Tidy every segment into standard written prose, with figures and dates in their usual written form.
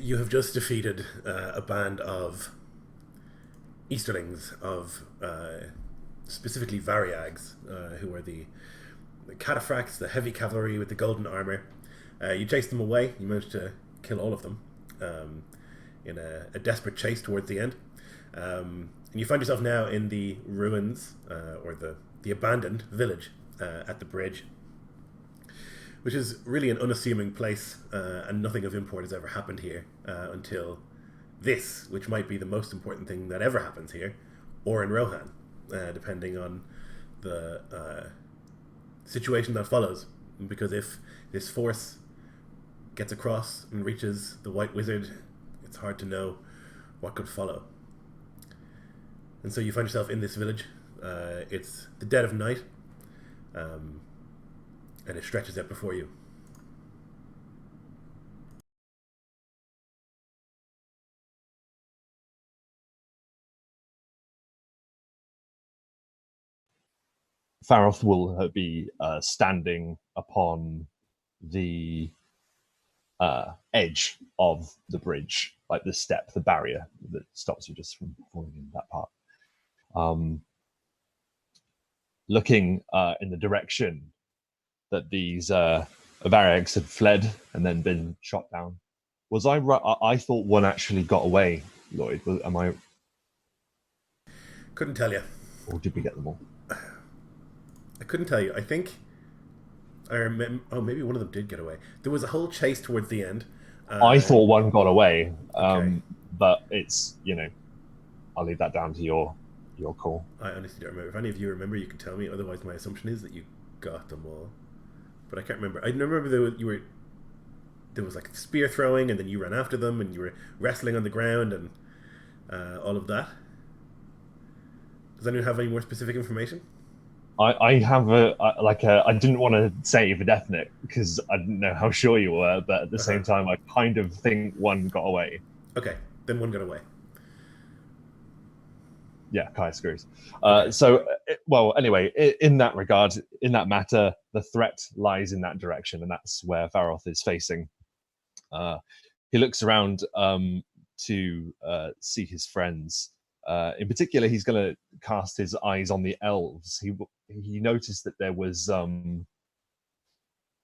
You have just defeated a band of Easterlings, of specifically Variags, who are the cataphracts, the heavy cavalry with the golden armor. You chased them away. You managed to kill all of them in a desperate chase towards the end. And you find yourself now in the ruins, or the abandoned village at the bridge, which is really an unassuming place, and nothing of import has ever happened here until this, which might be the most important thing that ever happens here, or in Rohan, depending on the situation that follows. Because if this force gets across and reaches the White Wizard, it's hard to know what could follow. And so you find yourself in this village. It's the dead of night, and it stretches out before you. Faroth will be standing upon the edge of the bridge, like the step, the barrier that stops you just from falling in that part. Looking in the direction that these Variags had fled and then been shot down. Was I right? I thought one actually got away, Lloyd. Am I? Couldn't tell you. Or did we get them all? I couldn't tell you. I think I remember. Oh, maybe one of them did get away. There was a whole chase towards the end. I thought one got away, Okay. but it's I'll leave that down to your call. I honestly don't remember. If any of you remember, you can tell me. Otherwise, my assumption is that you got them all. But I can't remember. I remember there was like spear throwing, and then you ran after them, and you were wrestling on the ground, and all of that. Does anyone have any more specific information? I have I didn't want to say for definite because I didn't know how sure you were, but at the same time, I kind of think one got away. Okay, then one got away. Yeah, Kai screws. Okay. Anyway, in that regard, in that matter, the threat lies in that direction, and that's where Varoth is facing. He looks around to see his friends. In particular, he's going to cast his eyes on the elves. He noticed that there was in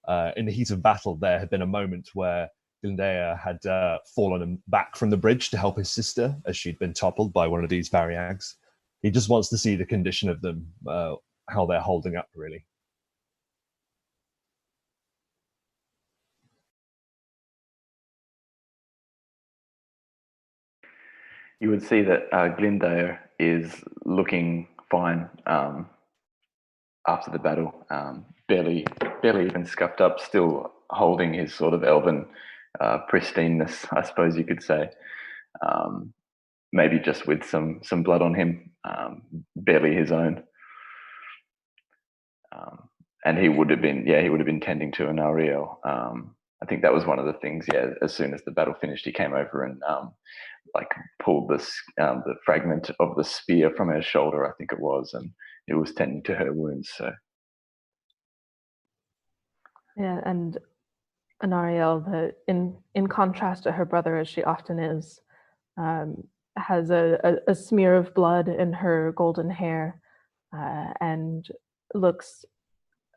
the heat of battle, there had been a moment where Glyndea had fallen back from the bridge to help his sister as she'd been toppled by one of these Variags. He just wants to see the condition of them, how they're holding up, really. You would see that Glyndea is looking fine after the battle, barely even scuffed up, still holding his sort of elven pristineness, I suppose you could say. Maybe just with some blood on him, barely his own. And he would have been tending to an Ariel. I think that was one of the things. Yeah, as soon as the battle finished, he came over and pulled the fragment of the spear from her shoulder, I think it was, and it was tending to her wounds. So yeah, and Anariel, in contrast to her brother, as she often is, has a smear of blood in her golden hair, and looks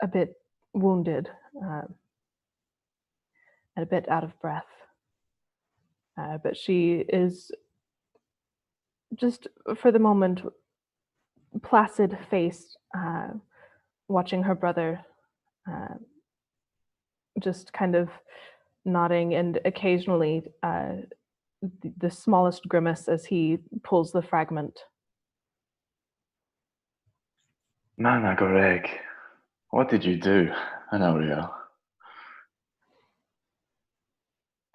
a bit wounded, and a bit out of breath. But she is just, for the moment, placid-faced, watching her brother, just kind of nodding, and occasionally the smallest grimace as he pulls the fragment. Mana Goreg, what did you do, Anariel?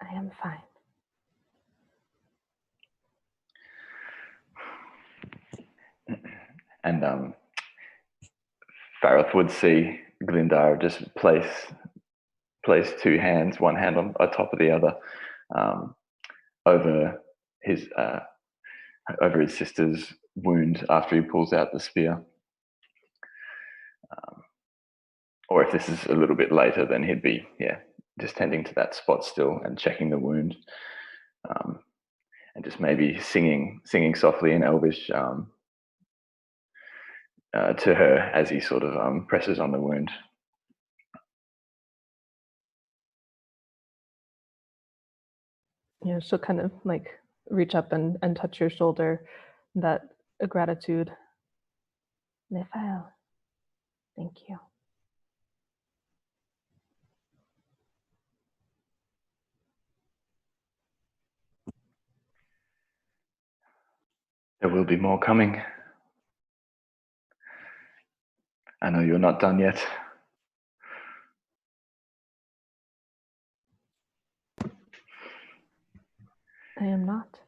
I am fine. And Faroth would see Glyndar just place two hands, one hand on top of the other, over his sister's wound after he pulls out the spear. Or if this is a little bit later, then he'd be just tending to that spot still and checking the wound. and just maybe singing softly in Elvish to her as he sort of presses on the wound. Yeah, she'll kind of like reach up and touch your shoulder, that gratitude. Nephael, thank you. There will be more coming. I know you're not done yet. I am not.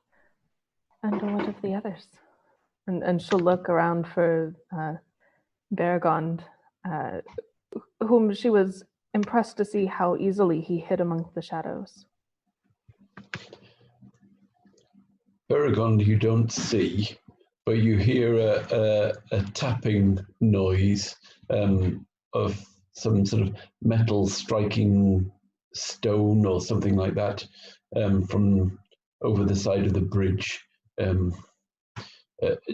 And what of the others? And she'll look around for Baragond, whom she was impressed to see how easily he hid among the shadows. Baragond you don't see, but you hear a tapping noise of some sort of metal striking stone or something like that from over the side of the bridge.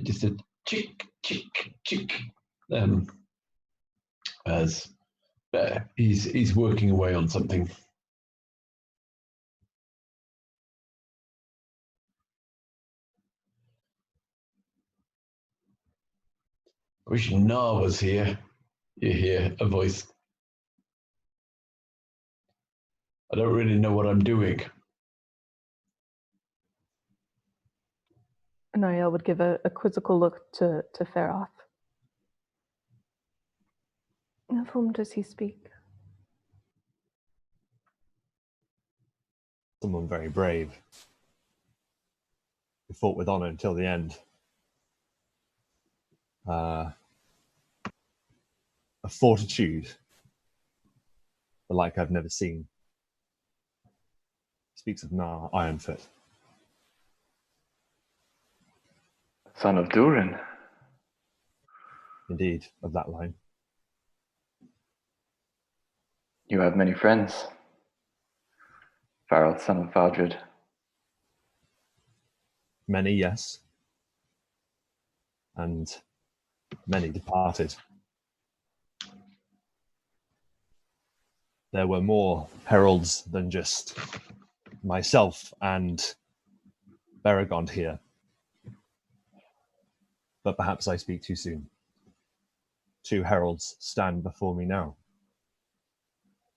Just a chick, chick, chick, as he's working away on something. I wish Na was here. You hear a voice. I don't really know what I'm doing. And Ariel would give a quizzical look to Feroth. Of whom does he speak? Someone very brave, who fought with honor until the end. A fortitude, the like I've never seen. He speaks of Na, Ironfoot. Son of Durin. Indeed, of that line. You have many friends. Farrell, son of Vardred. Many, yes. And many departed. There were more heralds than just myself and Baragond here. But perhaps I speak too soon. 2 heralds stand before me now.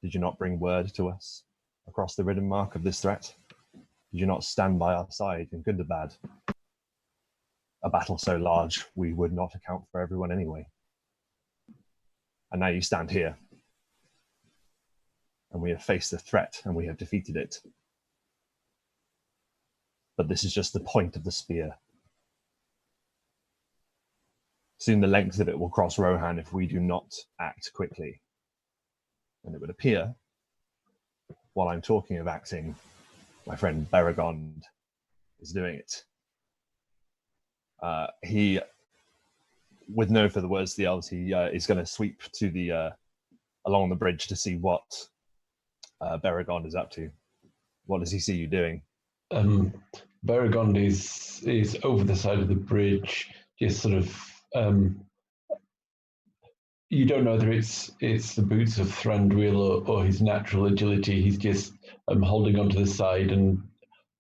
Did you not bring word to us across the ridden mark of this threat? Did you not stand by our side in good or bad? A battle so large, we would not account for everyone anyway. And now you stand here. And we have faced the threat and we have defeated it. But this is just the point of the spear. Soon the length of it will cross Rohan if we do not act quickly. And it would appear, while I'm talking of acting, my friend Baragond is doing it. He, with no further words to the elves, he is going to sweep to the along the bridge to see what Baragond is up to. What does he see you doing? Baragond is over the side of the bridge, just sort of. You don't know whether it's the boots of Thranduil or his natural agility. He's just holding onto the side and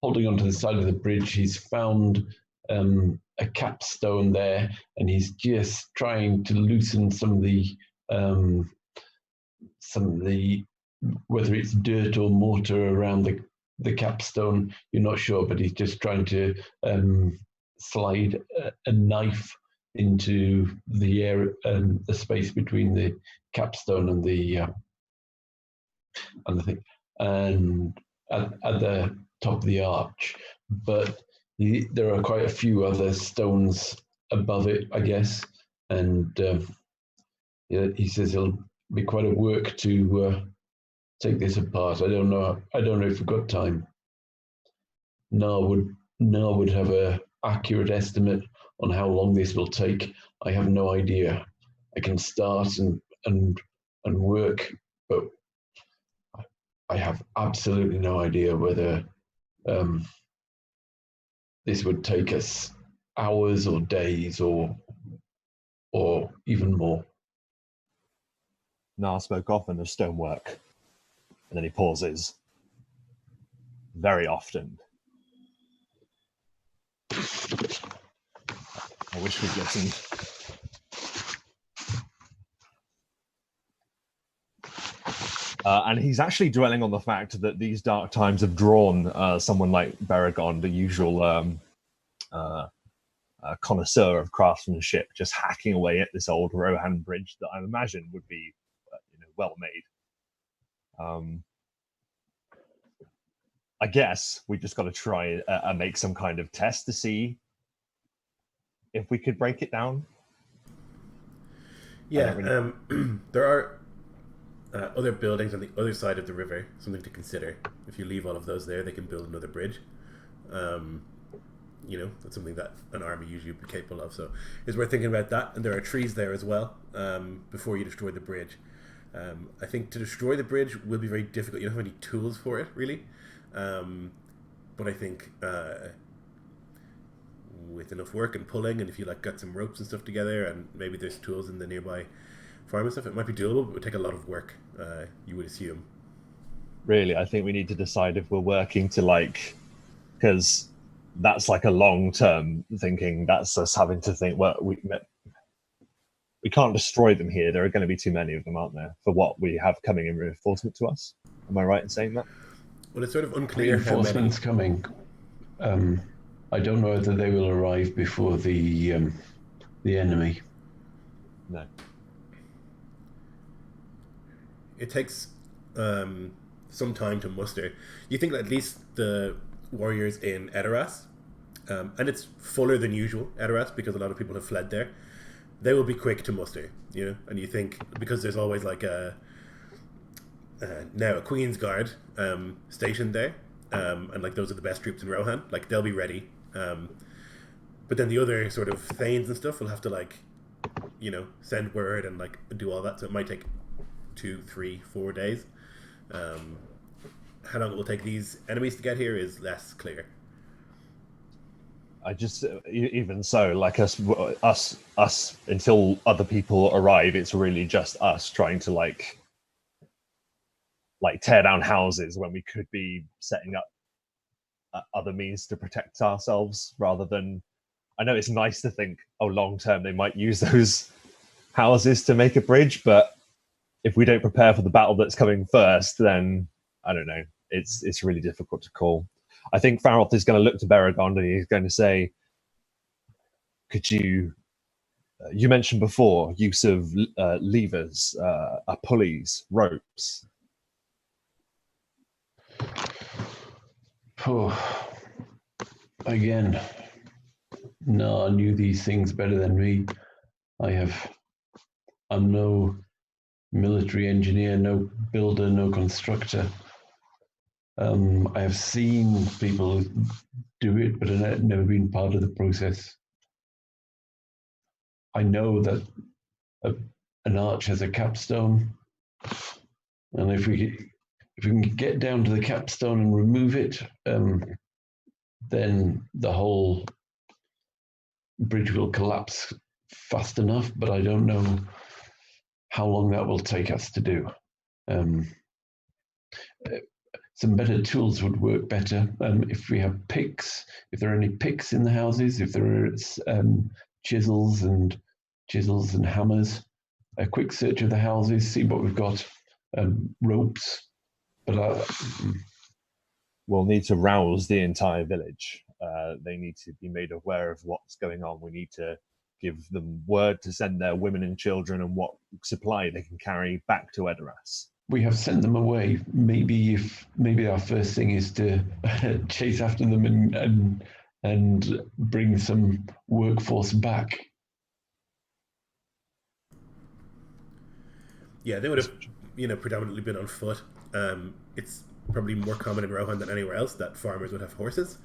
holding onto the side of the bridge. He's found a capstone there, and he's just trying to loosen some of the whether it's dirt or mortar around the capstone. You're not sure, but he's just trying to slide a knife into the air, the space between the capstone and the thing, and at the top of the arch. But there are quite a few other stones above it, I guess, and he says it'll be quite a work to take this apart. I don't know if we've got time. Na would have a accurate estimate on how long this will take. I have no idea. I can start and work, but I have absolutely no idea whether this would take us hours or days or even more. Nar spoke often of stonework, and then he pauses. Very often. I wish we'd listened. And he's actually dwelling on the fact that these dark times have drawn someone like Baragon, the usual connoisseur of craftsmanship, just hacking away at this old Rohan bridge that I imagine would be, well made. I guess we just got to try and make some kind of test to see if we could break it down. Yeah, there are other buildings on the other side of the river, something to consider. If you leave all of those there, they can build another bridge. That's something that an army usually would be capable of. So it's worth thinking about that. And there are trees there as well before you destroy the bridge. I think to destroy the bridge will be very difficult. You don't have any tools for it, really. But I think with enough work and pulling, and if you got some ropes and stuff together, and maybe there's tools in the nearby farm and stuff, it might be doable, but it would take a lot of work, you would assume. Really, I think we need to decide if we're working to because that's a long-term thinking. That's us having to think, well, we can't destroy them here. There are going to be too many of them, aren't there, for what we have coming in reinforcement to us? Am I right in saying that? Well, it's sort of unclear how many. Reinforcements coming. I don't know whether they will arrive before the enemy. No. It takes some time to muster. You think that at least the warriors in Edoras, and it's fuller than usual, Edoras, because a lot of people have fled there, they will be quick to muster, and you think, because there's always now a Queen's Guard stationed there, and those are the best troops in Rohan, they'll be ready, but then the other sort of thanes and stuff will have to send word and do all that, so it might take 2, 3, 4 days. How long it will take these enemies to get here is less clear. I just, even so, us until other people arrive, it's really just us trying to tear down houses when we could be setting up other means to protect ourselves, rather than, I know it's nice to think, long term they might use those houses to make a bridge, but if we don't prepare for the battle that's coming first, then I don't know. It's really difficult to call. I think Faroth is going to look to Baragon and he's going to say, could you mentioned before use of levers, pulleys, ropes. Oh, again, no, I knew these things better than me. I'm no military engineer, no builder, no constructor. I have seen people do it, but I've never been part of the process. I know that an arch has a capstone, and if we can get down to the capstone and remove it, then the whole bridge will collapse fast enough, but I don't know how long that will take us to do. Some better tools would work better. If we have picks, if there are any picks in the houses, if there are chisels and hammers, a quick search of the houses, see what we've got, ropes. But we'll need to rouse the entire village. They need to be made aware of what's going on. We need to give them word to send their women and children and what supply they can carry back to Edoras. We have sent them away. Maybe our first thing is to chase after them and bring some workforce back. Yeah, they would have, predominantly been on foot. It's probably more common in Rohan than anywhere else that farmers would have horses,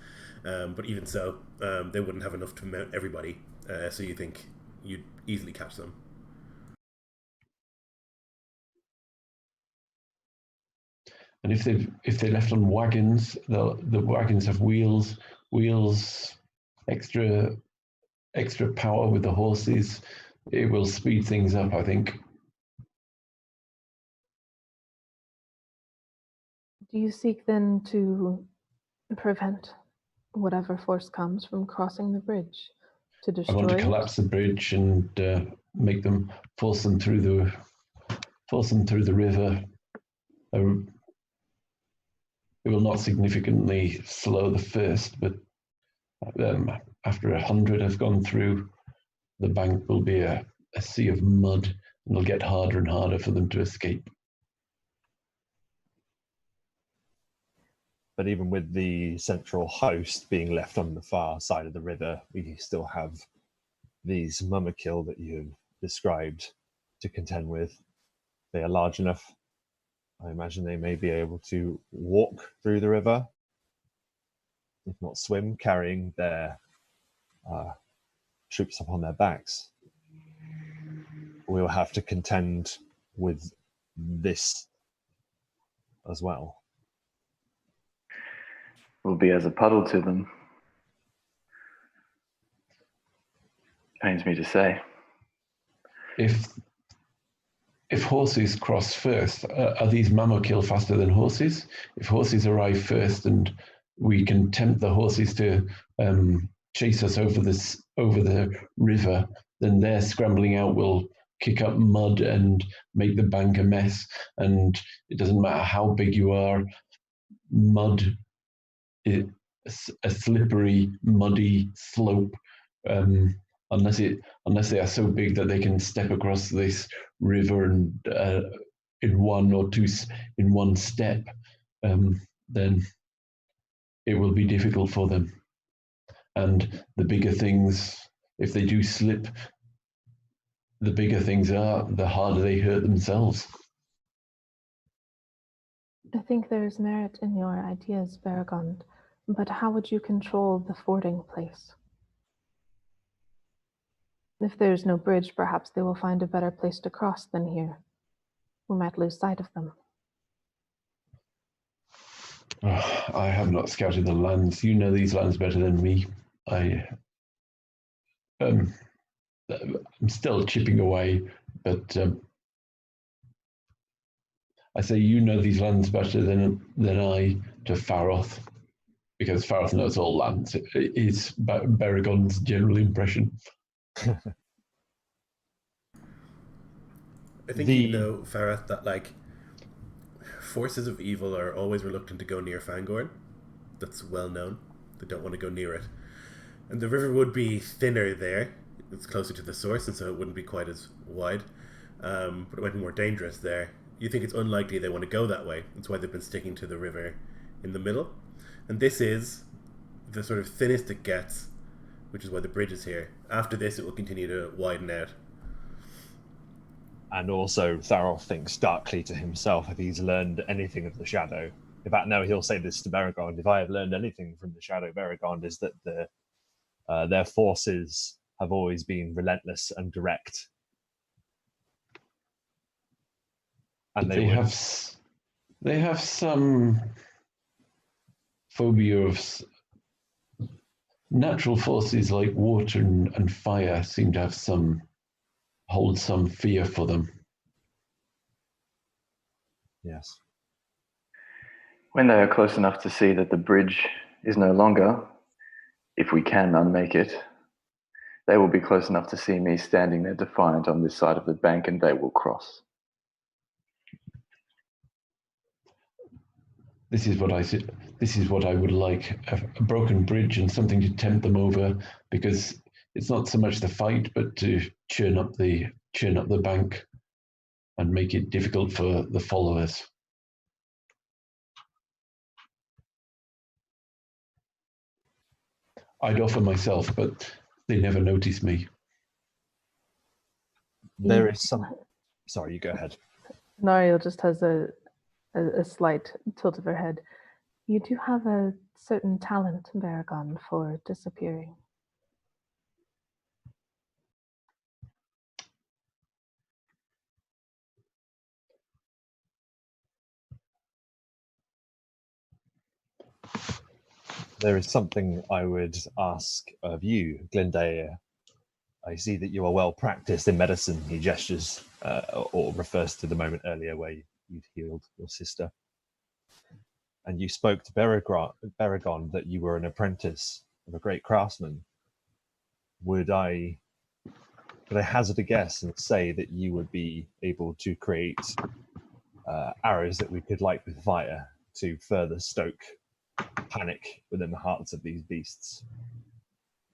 but even so, they wouldn't have enough to mount everybody. So you think you'd easily catch them. And if they're left on wagons, the wagons have wheels. Wheels extra power with the horses, it will speed things up, I think. Do you seek then to prevent whatever force comes from crossing the bridge, to I want to destroy it? collapse the bridge and make them force them through the river. It will not significantly slow the first, but after 100 have gone through, the bank will be a sea of mud, and it'll get harder and harder for them to escape. But even with the central host being left on the far side of the river, we still have these Mumakil that you've described to contend with. They are large enough. I imagine they may be able to walk through the river, if not swim, carrying their troops upon their backs. We'll have to contend with this as well. Will be as a puddle to them. Pains me to say. If horses cross first, are these Mamokil faster than horses? If horses arrive first and we can tempt the horses to chase us over the river, then their scrambling out will kick up mud and make the bank a mess. And it doesn't matter how big you are, mud, a slippery, muddy slope. Unless they are so big that they can step across this river and in one step, then it will be difficult for them. And the bigger things, if they do slip, the bigger things are, the harder they hurt themselves. I think there is merit in your ideas, Baragond, but how would you control the fording place? If there is no bridge, perhaps they will find a better place to cross than here. We might lose sight of them. I have not scouted the lands. You know these lands better than me. I'm still chipping away, but I say you know these lands better than I to Faroth, because Faroth knows all lands. It's Baragond's general impression. I think you know, Farah, that like forces of evil are always reluctant to go near Fangorn. That's well known. They don't want to go near it. And the river would be thinner there. It's closer to the source, and so it wouldn't be quite as wide. But it might be more dangerous there. You think it's unlikely they want to go that way. That's why they've been sticking to the river in the middle. And this is the sort of thinnest it gets, which is why the bridge is here. After this, it will continue to widen out. And also, Tharol thinks darkly to himself if he's learned anything of the Shadow. In fact, no, he'll say this to Baragond. If I have learned anything from the Shadow, Baragond, is that their forces have always been relentless and direct. And they have some phobia of natural forces like water and fire. Seem to have hold some fear for them. Yes. When they are close enough to see that the bridge is no longer, if we can unmake it, they will be close enough to see me standing there defiant on this side of the bank, and they will cross. This is what I would like: a broken bridge and something to tempt them over, because it's not so much the fight, but to churn up the bank and make it difficult for the followers. I'd offer myself, but they never notice me. There is some... Sorry, you go ahead. Nariel just has a slight tilt of her head. You do have a certain talent, Baragond, for disappearing. there is something I would ask of you, Glendair. I see that you are well practiced in medicine. He gestures or refers to the moment earlier where you'd healed your sister. And you spoke to Beragon that you were an apprentice of a great craftsman. Could I hazard a guess and say that you would be able to create arrows that we could light with fire to further stoke panic within the hearts of these beasts?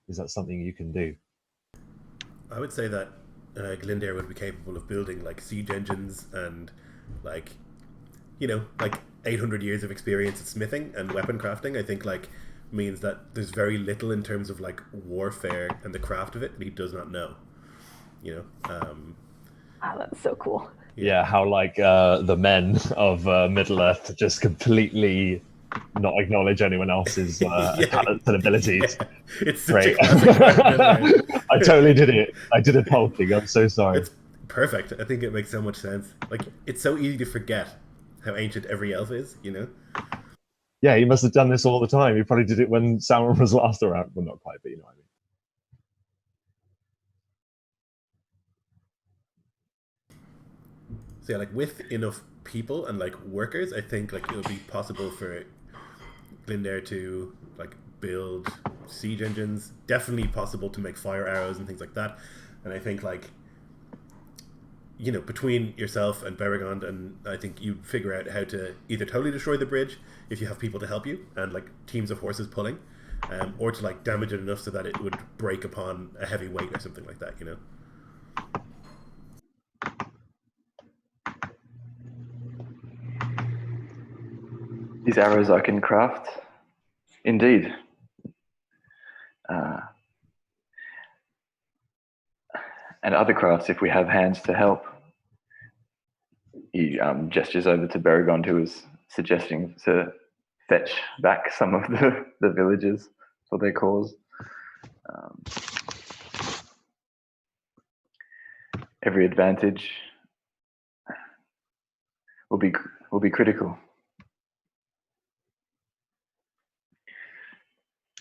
Is that something you can do? I would say that Glendair would be capable of building like siege engines and like, like 800 years of experience at smithing and weapon crafting. I think like means that there's very little in terms of like warfare and the craft of it that he does not know. Wow, that's so cool. Yeah, how like the men of Middle Earth just completely not acknowledge anyone else's talents and abilities. Yeah. It's such Great. a classic part of Middle-earth. I totally did it. I did it hulking. I'm so sorry. It's perfect. I think it makes so much sense. Like, it's so easy to forget how ancient every elf is, Yeah, he must have done this all the time. He probably did it when Sauron was last around. Well, not quite, but you know what I mean. So yeah, like with enough people and like workers, I think like it would be possible for Glendair to like build siege engines. Definitely possible to make fire arrows and things like that. And I think like between yourself and Beragon, and I think you figure out how to either totally destroy the bridge if you have people to help you and like teams of horses pulling, or to like damage it enough so that it would break upon a heavy weight or something like that. These arrows I can craft, indeed. And other crafts if we have hands to help. He gestures over to Beragon, who is suggesting to fetch back some of the villagers for their cause. Every advantage will be critical.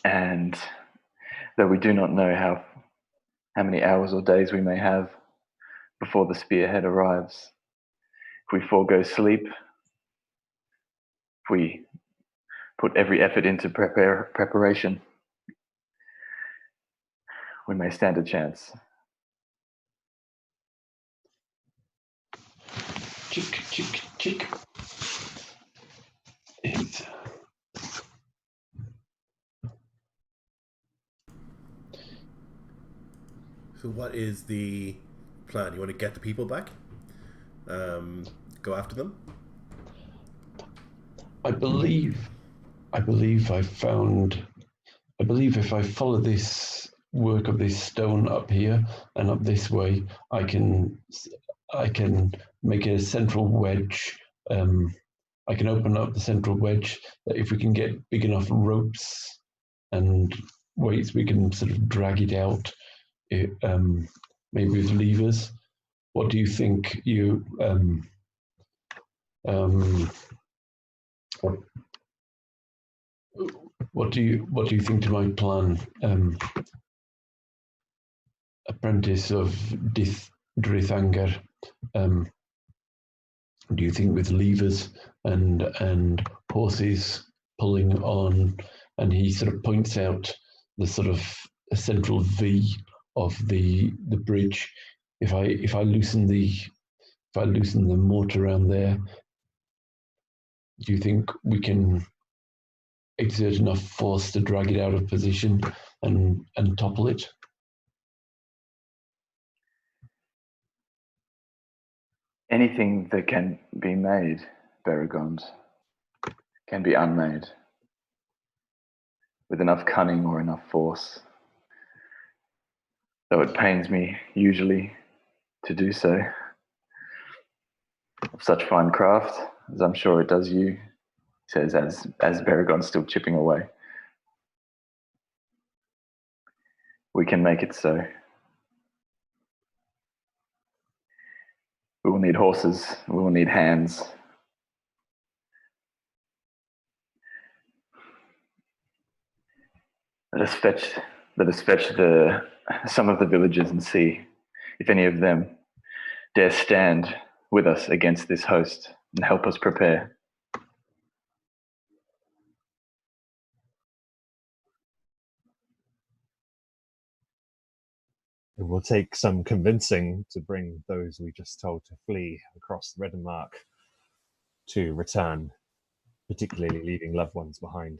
And though we do not know how many hours or days we may have before the spearhead arrives, if we forego sleep, if we put every effort into preparation, we may stand a chance. Chick, chick, chick. It's, So what is the plan? You want to get the people back? Go after them? I believe if I follow this work of this stone up here and up this way, I can make a central wedge. I can open up the central wedge that if we can get big enough ropes and weights, we can sort of drag it out, maybe with levers. What do you think? What do you think to my plan, apprentice of Drithanger? Do you think with levers and horses pulling on, and he sort of points out the sort of a central V of the bridge. If I loosen the mortar around there, do you think we can exert enough force to drag it out of position and topple it? Anything that can be made, Beragon, can be unmade with enough cunning or enough force. Though it pains me usually to do so, of such fine craft, as I'm sure it does you, says as Beragon's still chipping away. We can make it so. We will need horses, we will need hands. Let us fetch some of the villagers and see if any of them dare stand with us against this host and help us prepare. It will take some convincing to bring those we just told to flee across the Redenmark to return, particularly leaving loved ones behind.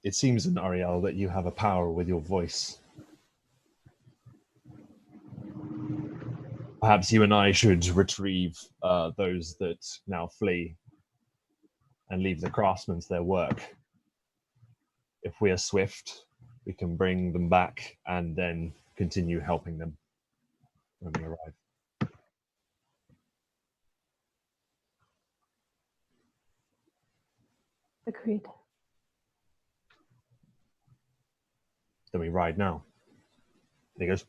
It seems, in Ariel, that you have a power with your voice. Perhaps you and I should retrieve those that now flee and leave the craftsmen to their work. If we are swift, we can bring them back and then continue helping them when we arrive. Agreed. Then we ride now. And he goes,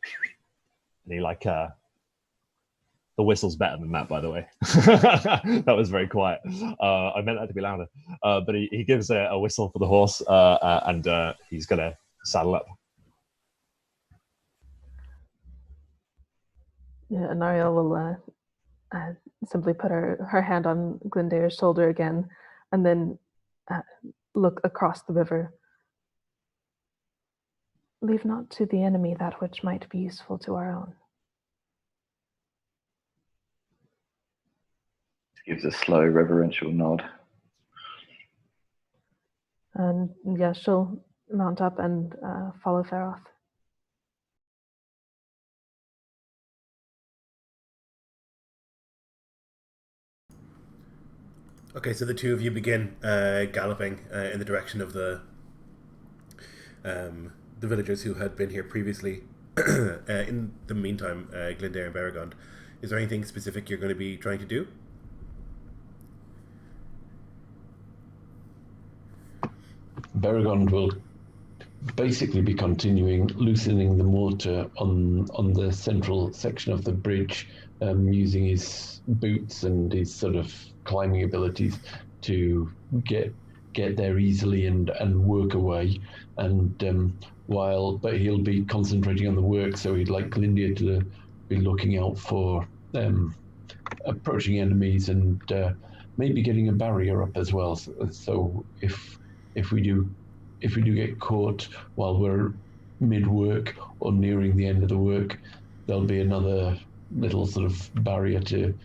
and he the whistle's better than that, by the way. That was very quiet. I meant that to be louder. But he gives a whistle for the horse, and he's going to saddle up. Yeah, and Ariel will simply put her hand on Glendair's shoulder again, and then look across the river. Leave not to the enemy that which might be useful to our own. Gives a slow, reverential nod. And yeah, she'll mount up and follow Feroth. Okay, so the two of you begin galloping in the direction of the villagers who had been here previously. In the meantime, Glendair and Baragond, is there anything specific you're going to be trying to do? Baragond will basically be continuing loosening the mortar on the central section of the bridge, using his boots and his sort of climbing abilities to get there easily and work away. And but he'll be concentrating on the work, so he'd like Glindia to be looking out for approaching enemies and maybe getting a barrier up as well. So if we do get caught while we're mid-work or nearing the end of the work, there'll be another little sort of barrier to,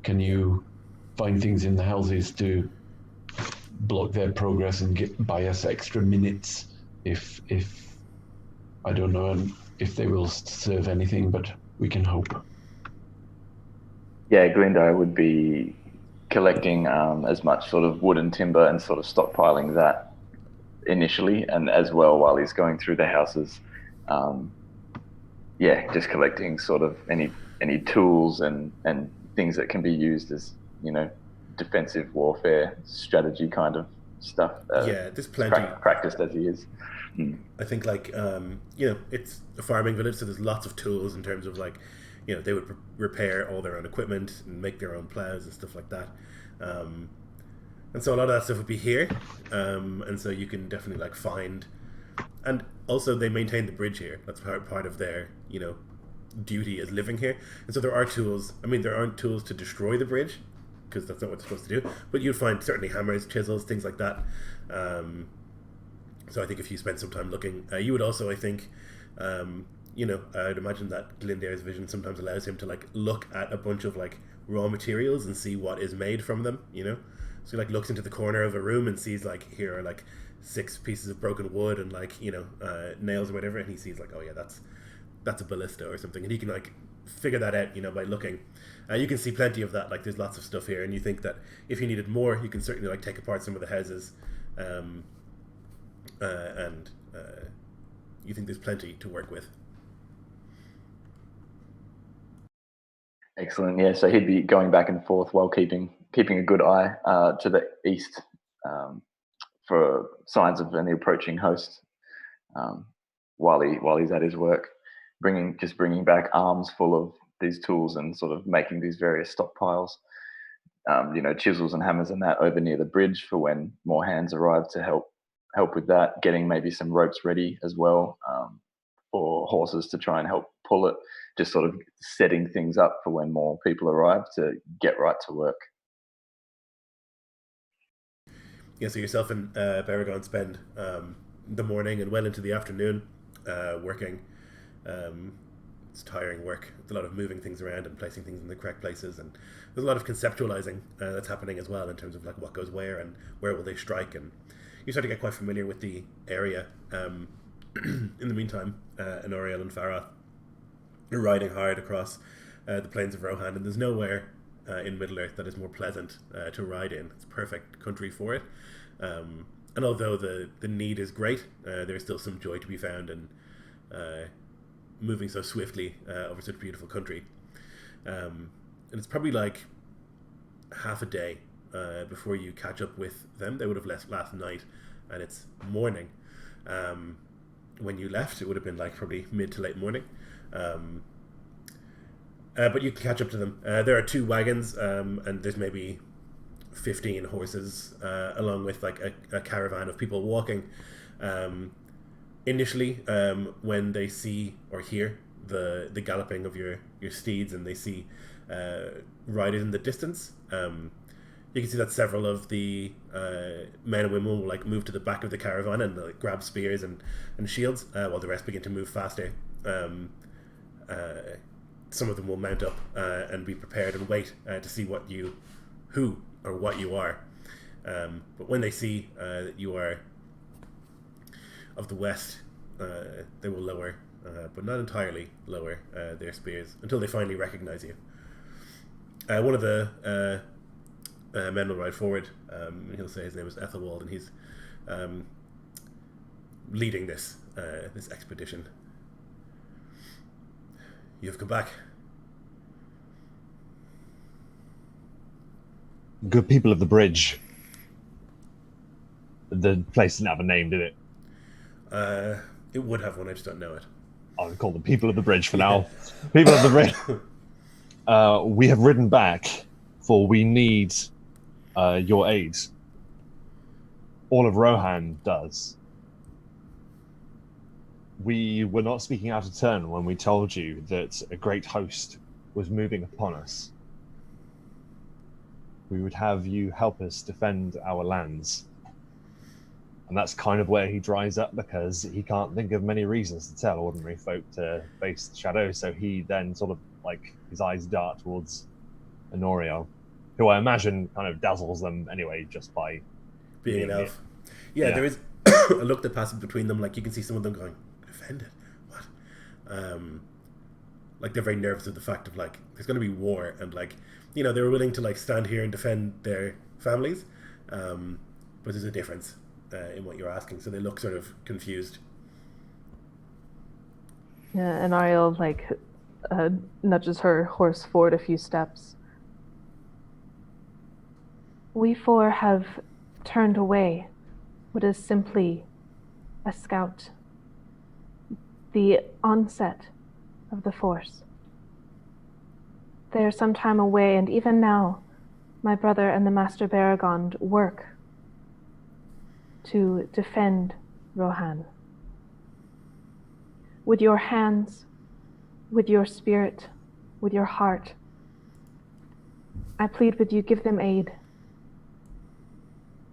can you find things in the houses to block their progress and buy us extra minutes if I don't know if they will serve anything, but we can hope. Yeah, Glinda would be collecting as much sort of wood and timber and sort of stockpiling that initially, and as well while he's going through the houses, just collecting sort of any tools and things that can be used as, defensive warfare strategy kind of stuff. There's plenty. Practiced as he is. I think it's a farming village, so there's lots of tools in terms of they would repair all their own equipment and make their own plows and stuff like that. And so a lot of that stuff would be here. And so you can definitely find, and also they maintain the bridge here. That's part of their, duty as living here. And so there are tools. I mean, there aren't tools to destroy the bridge, because that's not what it's supposed to do. But you'd find certainly hammers, chisels, things like that. So I think if you spend some time looking, you would also, I think, I'd imagine that Glindair's vision sometimes allows him to look at a bunch of raw materials and see what is made from them, So he looks into the corner of a room and sees here are 6 pieces of broken wood and nails or whatever, and he sees oh yeah, that's a ballista or something, and he can figure that out, by looking. You can see plenty of that. There's lots of stuff here, and you think that if you needed more, you can certainly take apart some of the houses, and you think there's plenty to work with. Excellent. Yeah, so he'd be going back and forth while keeping a good eye to the east for signs of any approaching host, while he's at his work, bringing back arms full of these tools and sort of making these various stockpiles. chisels and hammers and that over near the bridge for when more hands arrive to help with that. Getting maybe some ropes ready as well, for horses to try and help pull it. Just sort of setting things up for when more people arrive to get right to work. Yeah, so yourself and Baragon spend the morning and well into the afternoon working. It's tiring work. It's a lot of moving things around and placing things in the correct places, and there's a lot of conceptualizing that's happening as well in terms of like what goes where and where will they strike, and you start to get quite familiar with the area. In the meantime, Honoriel and Farah are riding hard across the plains of Rohan, and there's nowhere in Middle Earth that is more pleasant to ride in. It's perfect country for it. And although the need is great, there's still some joy to be found in moving so swiftly over such beautiful country. And it's probably like half a day before you catch up with them. They would have left last night, and it's morning. When you left, it would have been like probably mid to late morning. But you can catch up to them. There are 2 wagons, and there's maybe 15 horses, along with like a caravan of people walking. Initially, when they see or hear the galloping of your steeds, and they see riders in the distance, you can see that several of the men and women will like move to the back of the caravan and like, grab spears and shields, while the rest begin to move faster. Some of them will mount up and be prepared and wait to see what you are. But when they see that you are of the west, they will lower, but not entirely lower, their spears until they finally recognize you. One of the men will ride forward. He'll say his name is Ethelwald, and he's leading this expedition. You have come back. Good people of the bridge. The place didn't have a name, did it? It would have one, I just don't know it. I'll call them people of the bridge for now. People of the bridge. We have ridden back, for we need your aid. All of Rohan does. We were not speaking out of turn when we told you that a great host was moving upon us. We would have you help us defend our lands. And that's kind of where he dries up, because he can't think of many reasons to tell ordinary folk to face the shadow, so he then sort of, like, his eyes dart towards Honoriel, who I imagine kind of dazzles them anyway, just by being an elf. Yeah, there is a look that passes between them, like you can see some of them going, defended? What? Like they're very nervous of the fact of like, there's going to be war, and like, you know, they were willing to like stand here and defend their families, but there's a difference in what you're asking, so they look sort of confused. Yeah, and Ariel like nudges her horse forward a few steps. We 4 have turned away what is simply a scout, the onset of the Force. They are some time away, and even now, my brother and the Master Baragond work to defend Rohan. With your hands, with your spirit, with your heart, I plead with you, give them aid.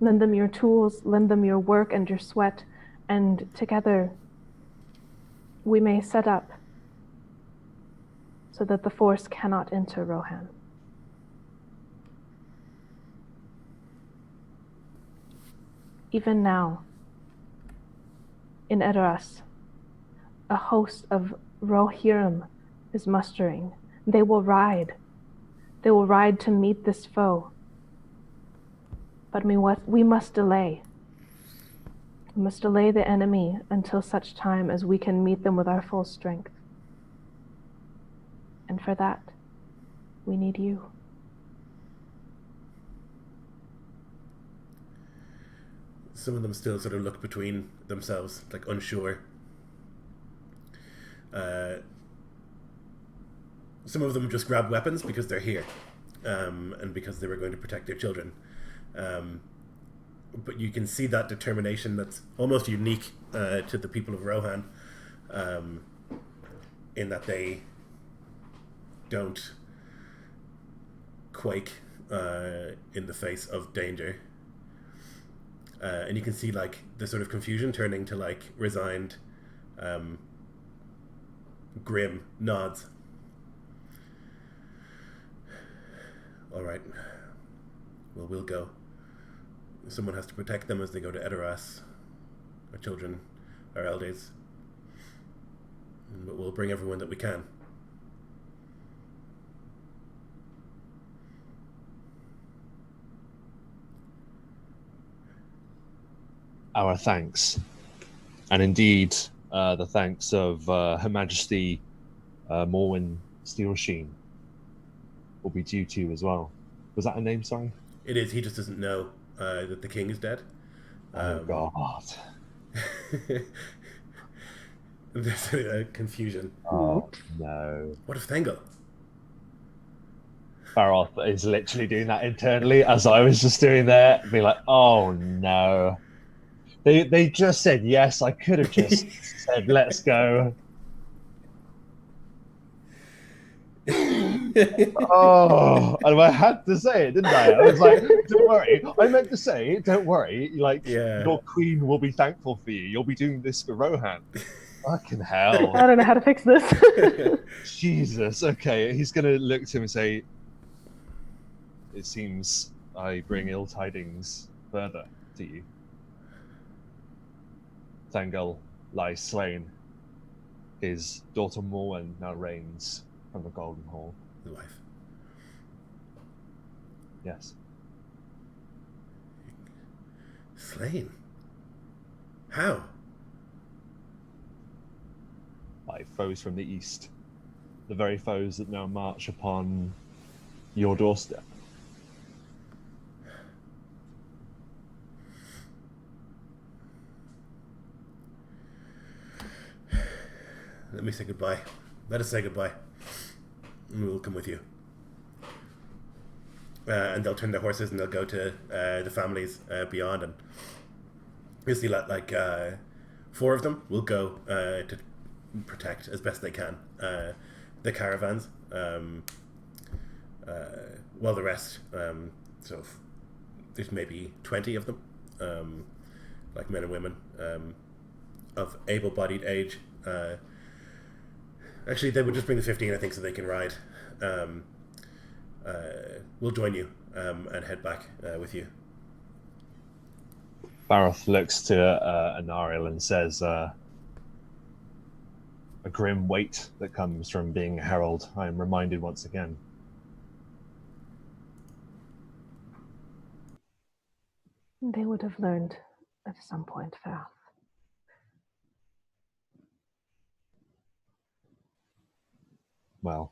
Lend them your tools, lend them your work and your sweat, and together we may set up so that the Force cannot enter Rohan. Even now, in Edoras, a host of Rohirrim is mustering. They will ride. They will ride to meet this foe. But we must delay. We must delay the enemy until such time as we can meet them with our full strength. And for that, we need you. Some of them still sort of look between themselves, like unsure. Some of them just grab weapons because they're here. and because they were going to protect their children. But you can see that determination that's almost unique to the people of Rohan, in that they don't quake in the face of danger. And you can see like the sort of confusion turning to like resigned, grim nods. All right. Well, we'll go. Someone has to protect them as they go to Edoras. Our children, our elders. But we'll bring everyone that we can. Our thanks. And indeed, the thanks of Her Majesty Morwen Steelsheen will be due to you as well. Was that a name, sorry? It is. He just doesn't know that the king is dead. Oh, God. There's a confusion. Oh, no. What of Thengel? Baroth is literally doing that internally, as I was just doing there, being like, oh, no. They just said yes. I could have just said, let's go. Oh, and I had to say it, didn't I? I was like, don't worry. I meant to say, don't worry. Like, your queen will be thankful for you. You'll be doing this for Rohan. Fucking hell. I don't know how to fix this. Jesus. Okay, he's going to look to him and say, it seems I bring ill tidings further to you. Thengel lies slain. His daughter Morwen now reigns from the Golden Hall. The wife. Yes. Slain? How? By foes from the east. The very foes that now march upon your doorstep. Let me say goodbye. Let us say goodbye. And we will come with you. And they'll turn their horses and they'll go to the families beyond. And you'll see like 4 of them will go to protect as best they can the caravans. While the rest, so there's maybe 20 of them, like men and women of able-bodied age. Actually, they would just bring the 15, I think, so they can ride. We'll join you and head back with you. Baroth looks to Anariel and says, a grim weight that comes from being a herald. I am reminded once again. They would have learned at some point, Fath. Well,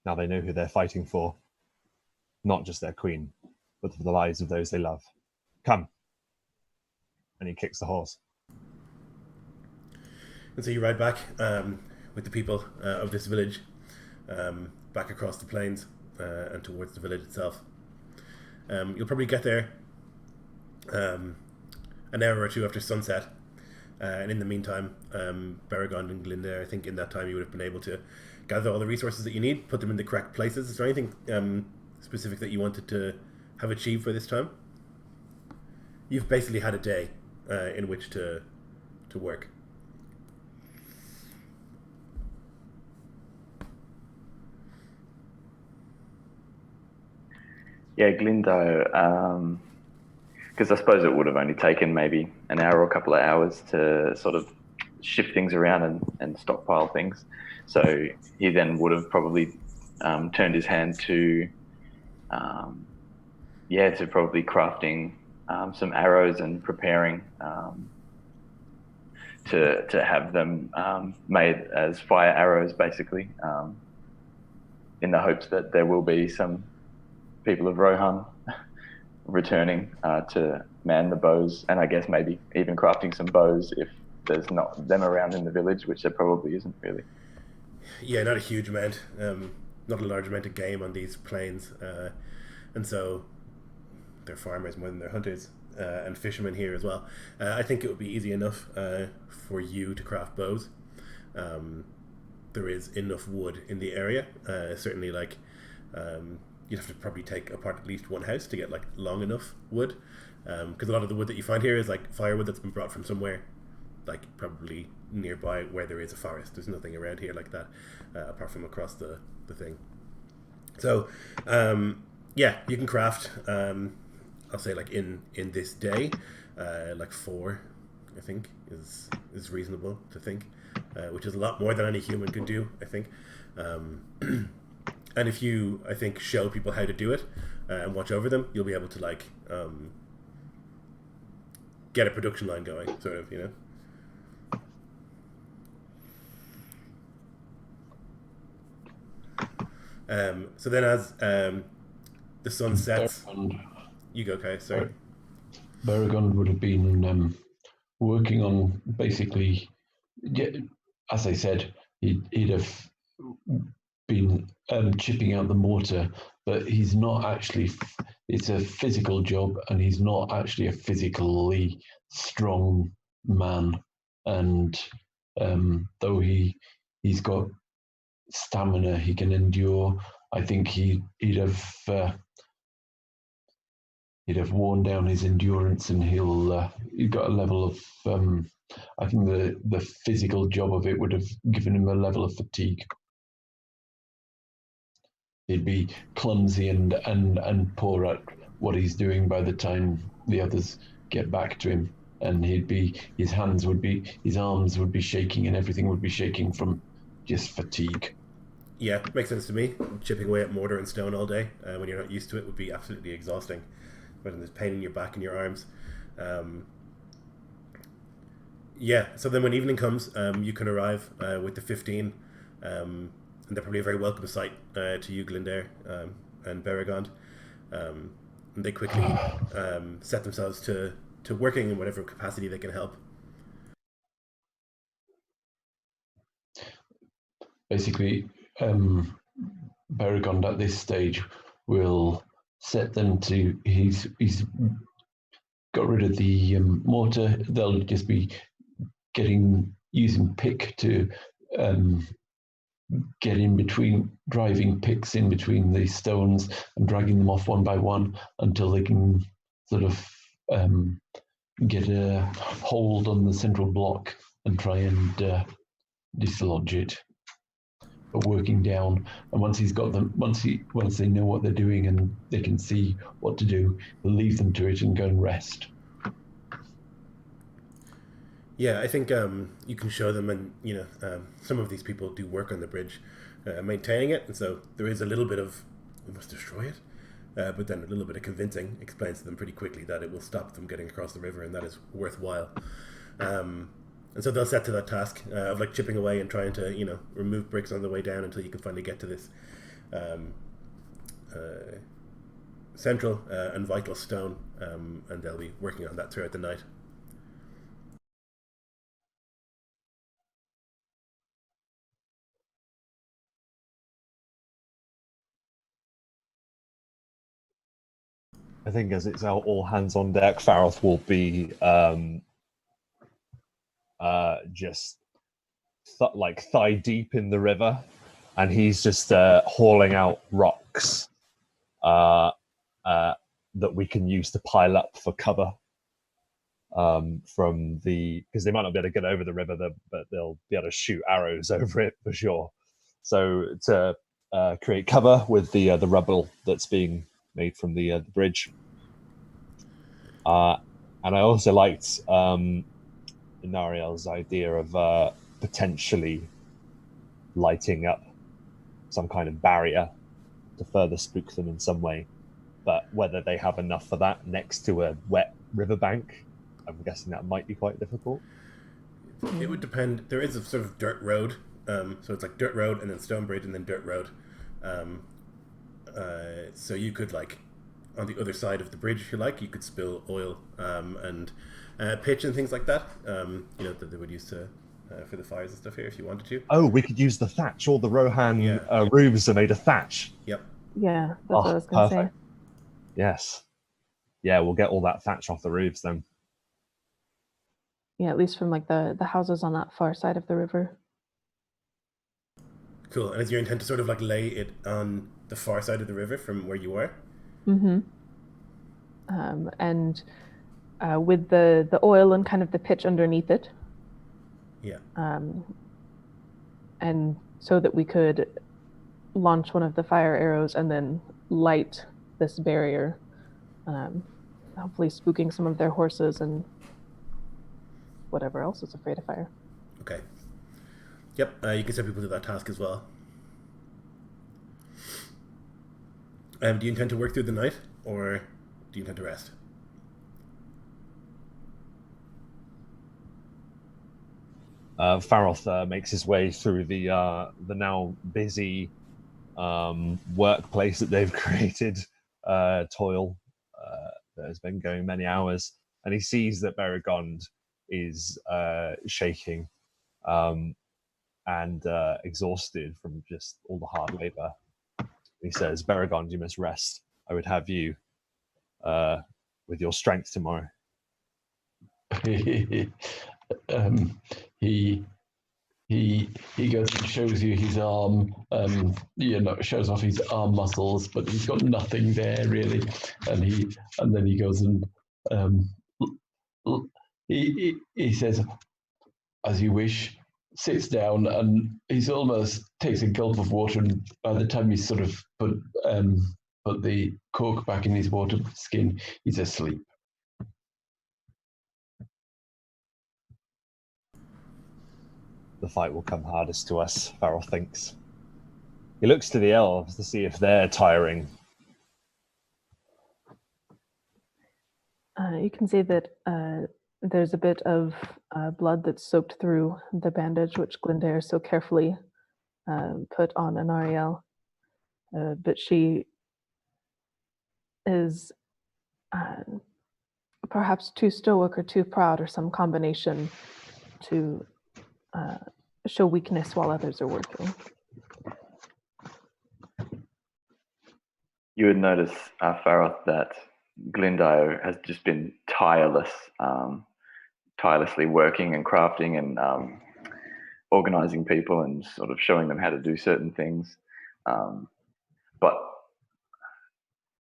now they know who they're fighting for. Not just their queen, but for the lives of those they love. Come. And he kicks the horse. And so you ride back with the people of this village, back across the plains and towards the village itself. You'll probably get there an hour or two after sunset. And in the meantime, Baragon and Glinda, I think in that time you would have been able to gather all the resources that you need, put them in the correct places. Is there anything specific that you wanted to have achieved for this time? You've basically had a day in which to work. Yeah, Glindo, because I suppose it would have only taken maybe an hour or a couple of hours to sort of shift things around and stockpile things. So he then would have probably turned his hand to probably crafting some arrows and preparing to have them made as fire arrows, basically, in the hopes that there will be some people of Rohan returning to man the bows, and I guess maybe even crafting some bows if there's not them around in the village, which there probably isn't really. Yeah, not a huge amount. not a large amount of game on these plains, and so they're farmers more than they're hunters, and fishermen here as well. I think it would be easy enough for you to craft bows. There is enough wood in the area. Certainly, like you'd have to probably take apart at least one house to get like long enough wood, because a lot of the wood that you find here is like firewood that's been brought from somewhere, like probably nearby where there is a forest. There's nothing around here like that, apart from across the thing. So, yeah, you can craft. I'll say like in this day, like 4, I think is reasonable to think, which is a lot more than any human could do, I think. And if you, I think, show people how to do it and watch over them, you'll be able to like get a production line going, sort of, you know. So then as the sun sets, you go, Kai, sorry. Beragond would have been working on basically, as I said, he'd have been chipping out the mortar, but he's not actually, it's a physical job, and he's not actually a physically strong man. And though he's got stamina, he can endure, I think he'd have worn down his endurance, and he's got a level of I think the physical job of it would have given him a level of fatigue. He'd be clumsy and poor at what he's doing by the time the others get back to him, and his arms would be shaking, and everything would be shaking from just fatigue. Yeah, makes sense to me. Chipping away at mortar and stone all day when you're not used to it would be absolutely exhausting. When there's pain in your back and your arms. Yeah, so then when evening comes, you can arrive with the 15, and they're probably a very welcome sight to you, Glindair, and Beragond. And they quickly set themselves to working in whatever capacity they can help. Basically, Beragond at this stage will set them to, he's got rid of the mortar. They'll just be using pick to get in between, driving picks in between the stones and dragging them off one by one until they can sort of get a hold on the central block and try and dislodge it. But working down, and once he's got them, once they know what they're doing and they can see what to do, he'll leave them to it and go and rest. Yeah, I think you can show them, and some of these people do work on the bridge, maintaining it, and so there is a little bit of we must destroy it, but then a little bit of convincing explains to them pretty quickly that it will stop them getting across the river, and that is worthwhile. And so they'll set to that task of like chipping away and trying to remove bricks on the way down until you can finally get to this central and vital stone, and they'll be working on that throughout the night. I think as it's all hands on deck, Farroth will be just thigh deep in the river, and he's just hauling out rocks that we can use to pile up for cover because they might not be able to get over the river, but they'll be able to shoot arrows over it for sure. So to create cover with the rubble that's being made from the bridge. And I also liked Nariel's idea of potentially lighting up some kind of barrier to further spook them in some way. But whether they have enough for that next to a wet riverbank, I'm guessing that might be quite difficult. It would depend. There is a sort of dirt road, so it's like dirt road and then stone bridge and then dirt road. So you could on the other side of the bridge, if you like, you could spill oil and pitch and things like that. That they would use to for the fires and stuff here if you wanted to. Oh, we could use the thatch. All the Rohan Yeah. roofs are made of thatch. Yep. Yeah, that's what I was going to say. Perfect. Yes. Yeah, we'll get all that thatch off the roofs then. Yeah, at least from like the houses on that far side of the river. Cool. And is your intent to sort of like lay it on the far side of the river from where you are? Mm-hmm. And with the oil and kind of the pitch underneath it. Yeah. And so that we could launch one of the fire arrows and then light this barrier, hopefully spooking some of their horses and whatever else is afraid of fire. Okay. Yep, you can set people to that task as well. Do you intend to work through the night, or do you intend to rest? Faroth makes his way through the now busy workplace that they've created, toil that has been going many hours, and he sees that Beragond is shaking and exhausted from just all the hard labor. He says, "Beragond, you must rest. I would have you with your strength tomorrow." He goes and shows you his arm, shows off his arm muscles, but he's got nothing there really. And then he goes and he says, "As you wish," sits down, and he's almost takes a gulp of water, and by the time he's sort of put the cork back in his water skin, he's asleep. The fight will come hardest to us, Farrell thinks. He looks to the elves to see if they're tiring. You can see that there's a bit of blood that's soaked through the bandage, which Glendair so carefully put on Anariel. But she is perhaps too stoic or too proud, or some combination, to show weakness while others are working. You would notice, Faroth, that Glindio has just been tirelessly working and crafting and organizing people and sort of showing them how to do certain things. But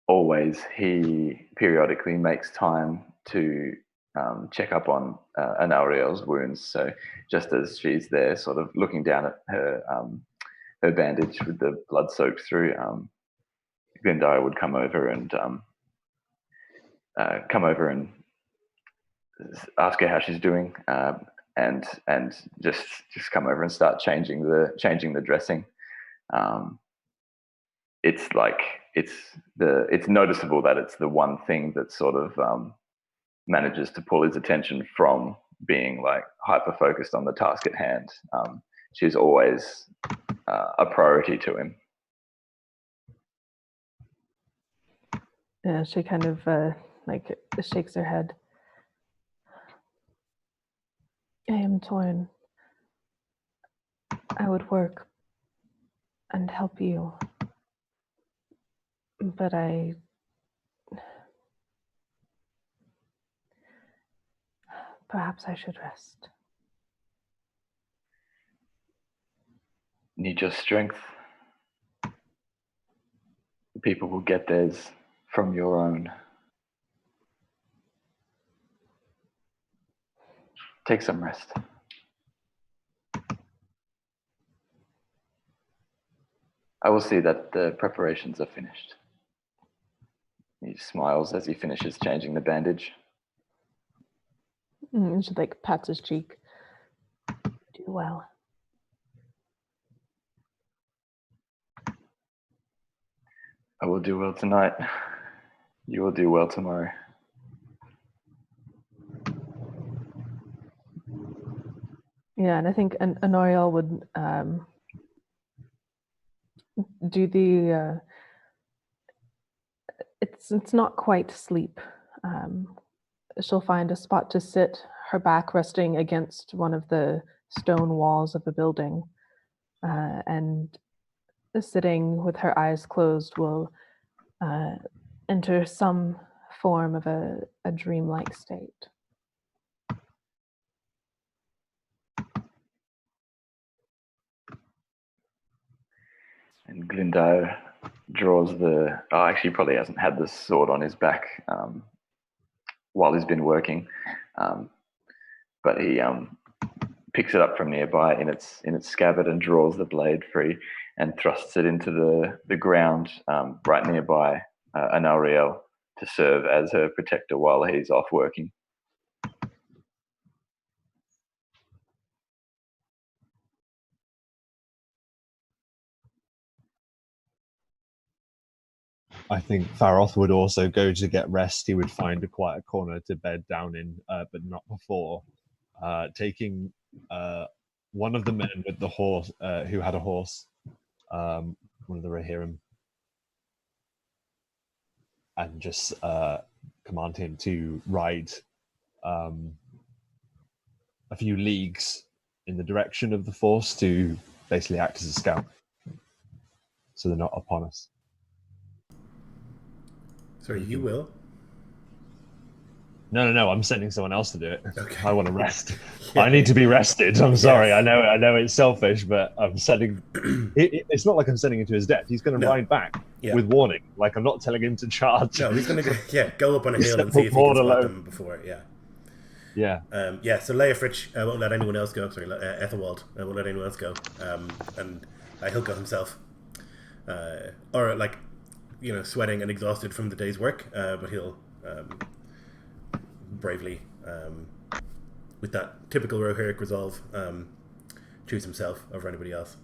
always he periodically makes time to check up on Anariel's wounds. So just as she's there sort of looking down at her bandage with the blood soaked through, Glindio would come over and ask her how she's doing, and just come over and start changing the dressing. It's like it's noticeable that it's the one thing that sort of manages to pull his attention from being like hyper focused on the task at hand. She's always a priority to him. Yeah, she kind of shakes her head. I am torn. I would work and help you, but perhaps I should rest. Need your strength. The people will get theirs from your own. Take some rest. I will see that the preparations are finished. He smiles as he finishes changing the bandage. And she pats his cheek. Do well. I will do well tonight. You will do well tomorrow. Yeah, and I think Anariel would do the. It's not quite sleep. She'll find a spot to sit, her back resting against one of the stone walls of a building, and sitting with her eyes closed will enter some form of a dreamlike state. And Glinda draws the. Oh, actually, he probably hasn't had the sword on his back while he's been working, but he picks it up from nearby in its scabbard and draws the blade free and thrusts it into the ground right nearby Anariel to serve as her protector while he's off working. I think Faroth would also go to get rest. He would find a quiet corner to bed down in, but not before taking one of the men with the horse, who had a horse, one of the Rohirrim, and just command him to ride a few leagues in the direction of the force to basically act as a scout, so they're not upon us. Sorry, you will? No. I'm sending someone else to do it. Okay. I want to rest. Yeah. I need to be rested. I'm sorry. Yes. I know it's selfish, but I'm sending. It's not like I'm sending him to his death. He's going to ride back with warning. Like, I'm not telling him to charge. No, he's going to go up on a hill and see if he can spot them before. Yeah. So Leofrich won't let anyone else go. Sorry, Ethelwald won't let anyone else go. And he'll go himself. Or like, sweating and exhausted from the day's work, but he'll bravely, with that typical Rohirric resolve, choose himself over anybody else.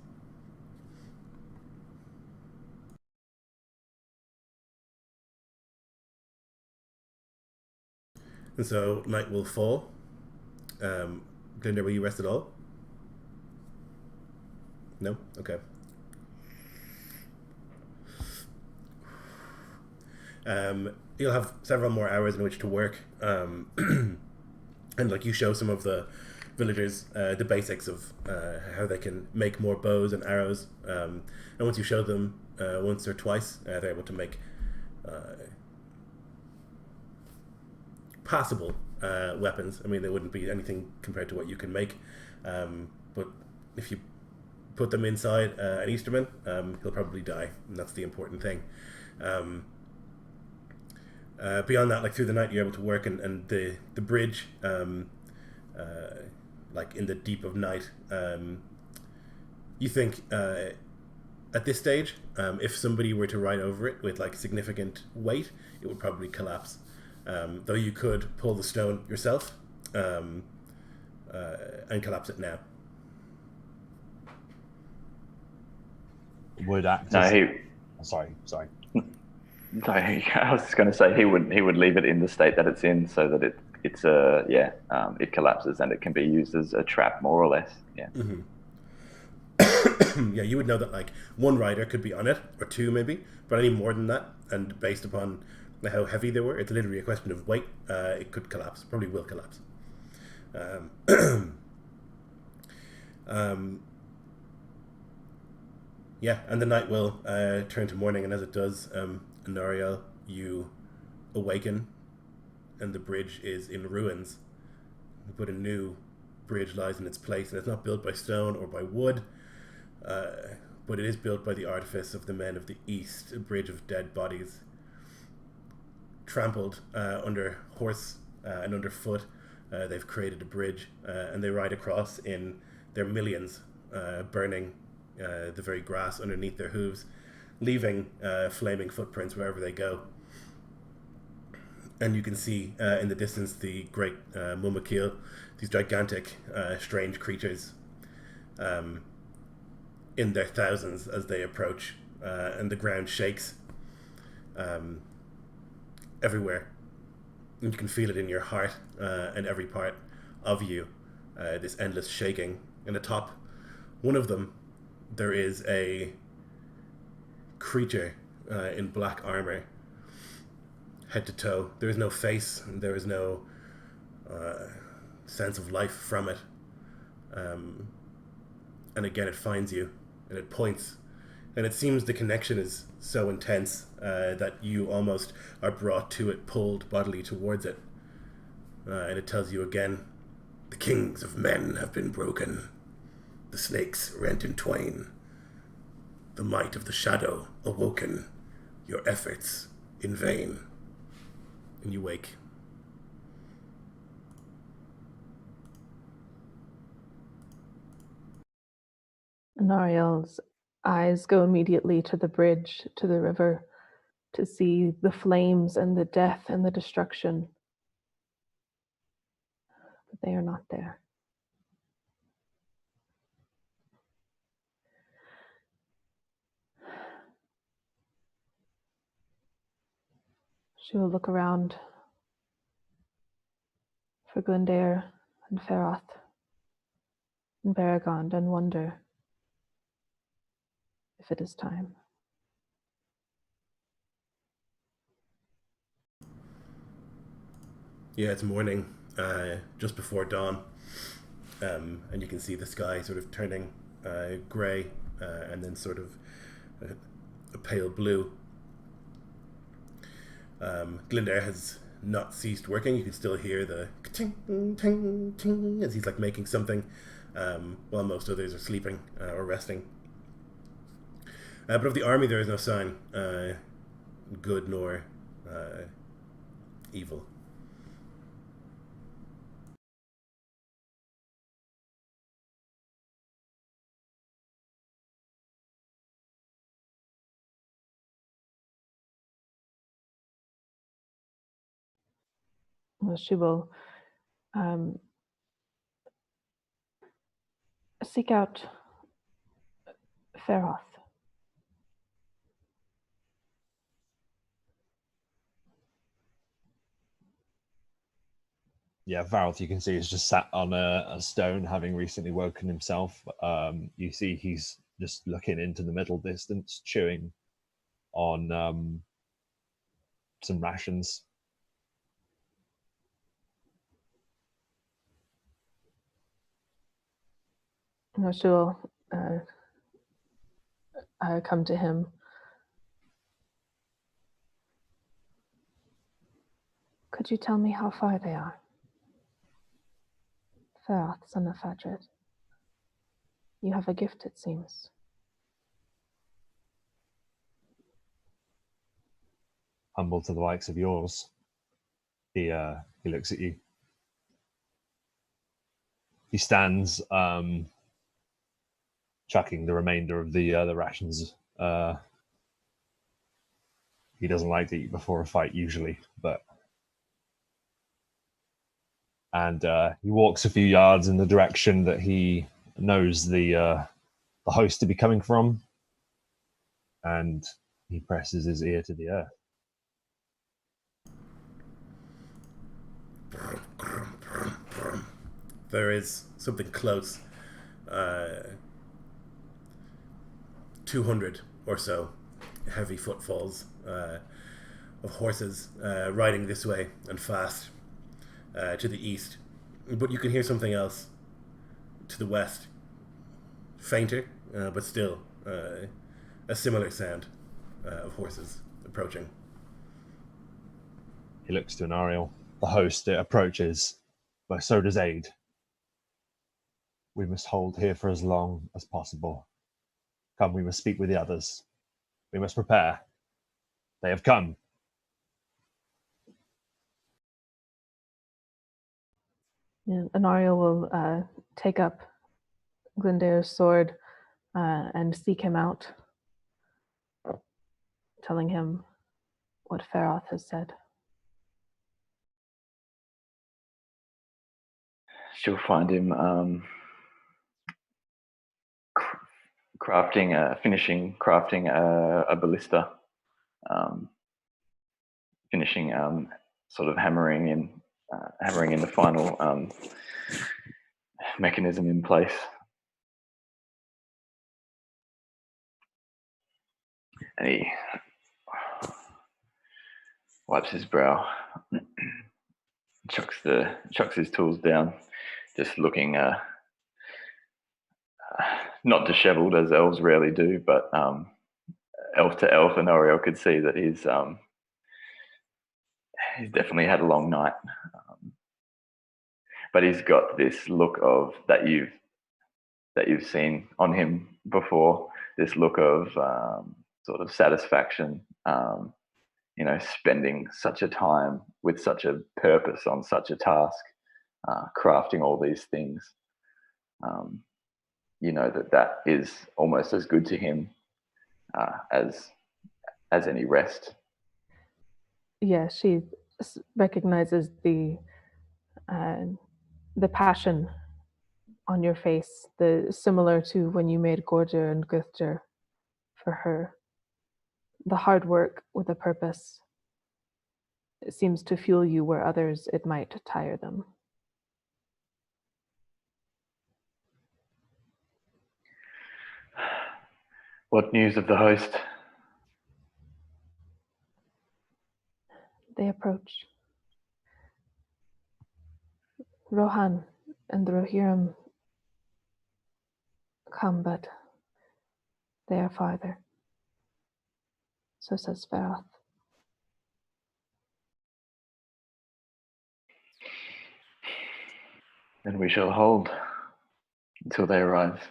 And so night will fall. Glinda, will you rest at all? No? Okay. You'll have several more hours in which to work, and like you show some of the villagers the basics of how they can make more bows and arrows, and once you show them once or twice, they're able to make passable weapons. I mean, they wouldn't be anything compared to what you can make, but if you put them inside an Easterman, he'll probably die, and that's the important thing. Beyond that, like through the night, you're able to work, and the bridge, like in the deep of night, you think at this stage, if somebody were to ride over it with like significant weight, it would probably collapse. Though you could pull the stone yourself and collapse it now. Would act. Sorry. I was just going to say he would leave it in the state that it's in, so that it collapses and it can be used as a trap, more or less. Yeah. Mm-hmm. Yeah, you would know that like one rider could be on it, or two maybe, but any more than that, and based upon how heavy they were, it's literally a question of weight. It could collapse, probably will collapse. Yeah, and the night will turn to morning, and as it does, Anariel, you awaken, and the bridge is in ruins. But a new bridge lies in its place, and it's not built by stone or by wood, but it is built by the artifice of the men of the East, a bridge of dead bodies, trampled under horse and underfoot. They've created a bridge, and they ride across in their millions, burning the very grass underneath their hooves, leaving flaming footprints wherever they go. And you can see in the distance the great Mumakil, these gigantic, strange creatures in their thousands as they approach, and the ground shakes everywhere. And you can feel it in your heart and every part of you, this endless shaking. And atop one of them, there is a creature in black armor, head to toe. There is no face, and there is no sense of life from it. And again, it finds you, and it points. And it seems the connection is so intense that you almost are brought to it, pulled bodily towards it. And it tells you again, the kings of men have been broken, the snakes rent in twain, the might of the shadow awoken, your efforts in vain. And you wake. Nariel's eyes go immediately to the bridge, to the river, to see the flames and the death and the destruction. But they are not there. She will look around for Glendair and Feroth and Baragond and wonder if it is time. Yeah, it's morning, just before dawn, and you can see the sky sort of turning grey and then sort of a pale blue. Glendair has not ceased working. You can still hear the ting, ting, ting as he's like making something, while most others are sleeping or resting. But of the army, there is no sign, good nor evil. She will seek out Feroth. Yeah, Varroth, you can see, is just sat on a stone, having recently woken himself. You see he's just looking into the middle distance, chewing on some rations. She will come to him. Could you tell me how far they are? Feroth, son of Fadred. You have a gift, it seems. Humble to the likes of yours. He looks at you. He stands, chucking the remainder of the rations. He doesn't like to eat before a fight usually, and he walks a few yards in the direction that he knows the host to be coming from, and he presses his ear to the earth. There is something close, 200 or so heavy footfalls of horses riding this way and fast to the east. But you can hear something else to the west, fainter, but still a similar sound of horses approaching. He looks to an Ariel. The host approaches, but so does Aid. We must hold here for as long as possible. Come, we must speak with the others. We must prepare. They have come. And Anario will take up Glendair's sword and seek him out, telling him what Feroth has said. She'll find him finishing crafting a ballista, finishing sort of hammering in the final mechanism in place. And he wipes his brow, chucks his tools down, just looking not dishevelled as elves rarely do, but elf to elf, and Oriel could see that he's definitely had a long night. But he's got this look of that you've seen on him before. This look of sort of satisfaction. Spending such a time with such a purpose on such a task, crafting all these things. That is almost as good to him as any rest. Yeah, she recognizes the passion on your face, similar to when you made Gorger and Guther for her. The hard work with a purpose. It seems to fuel you where others it might tire them. What news of the host? They approach. Rohan and the Rohirrim come, but they are farther. So says Feroth. Then we shall hold until they arrive.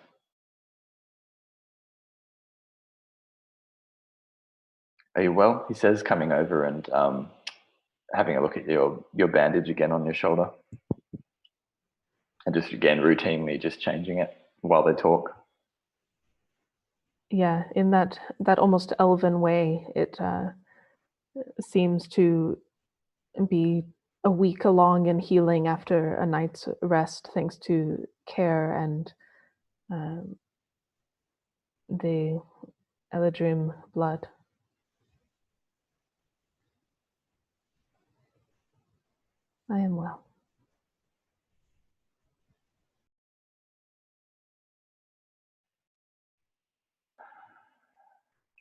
Are you well? He says, coming over and having a look at your bandage again on your shoulder. And just again, routinely just changing it while they talk. Yeah, in that almost elven way, it seems to be a week along in healing after a night's rest, thanks to care and the Eladrim blood. I am well.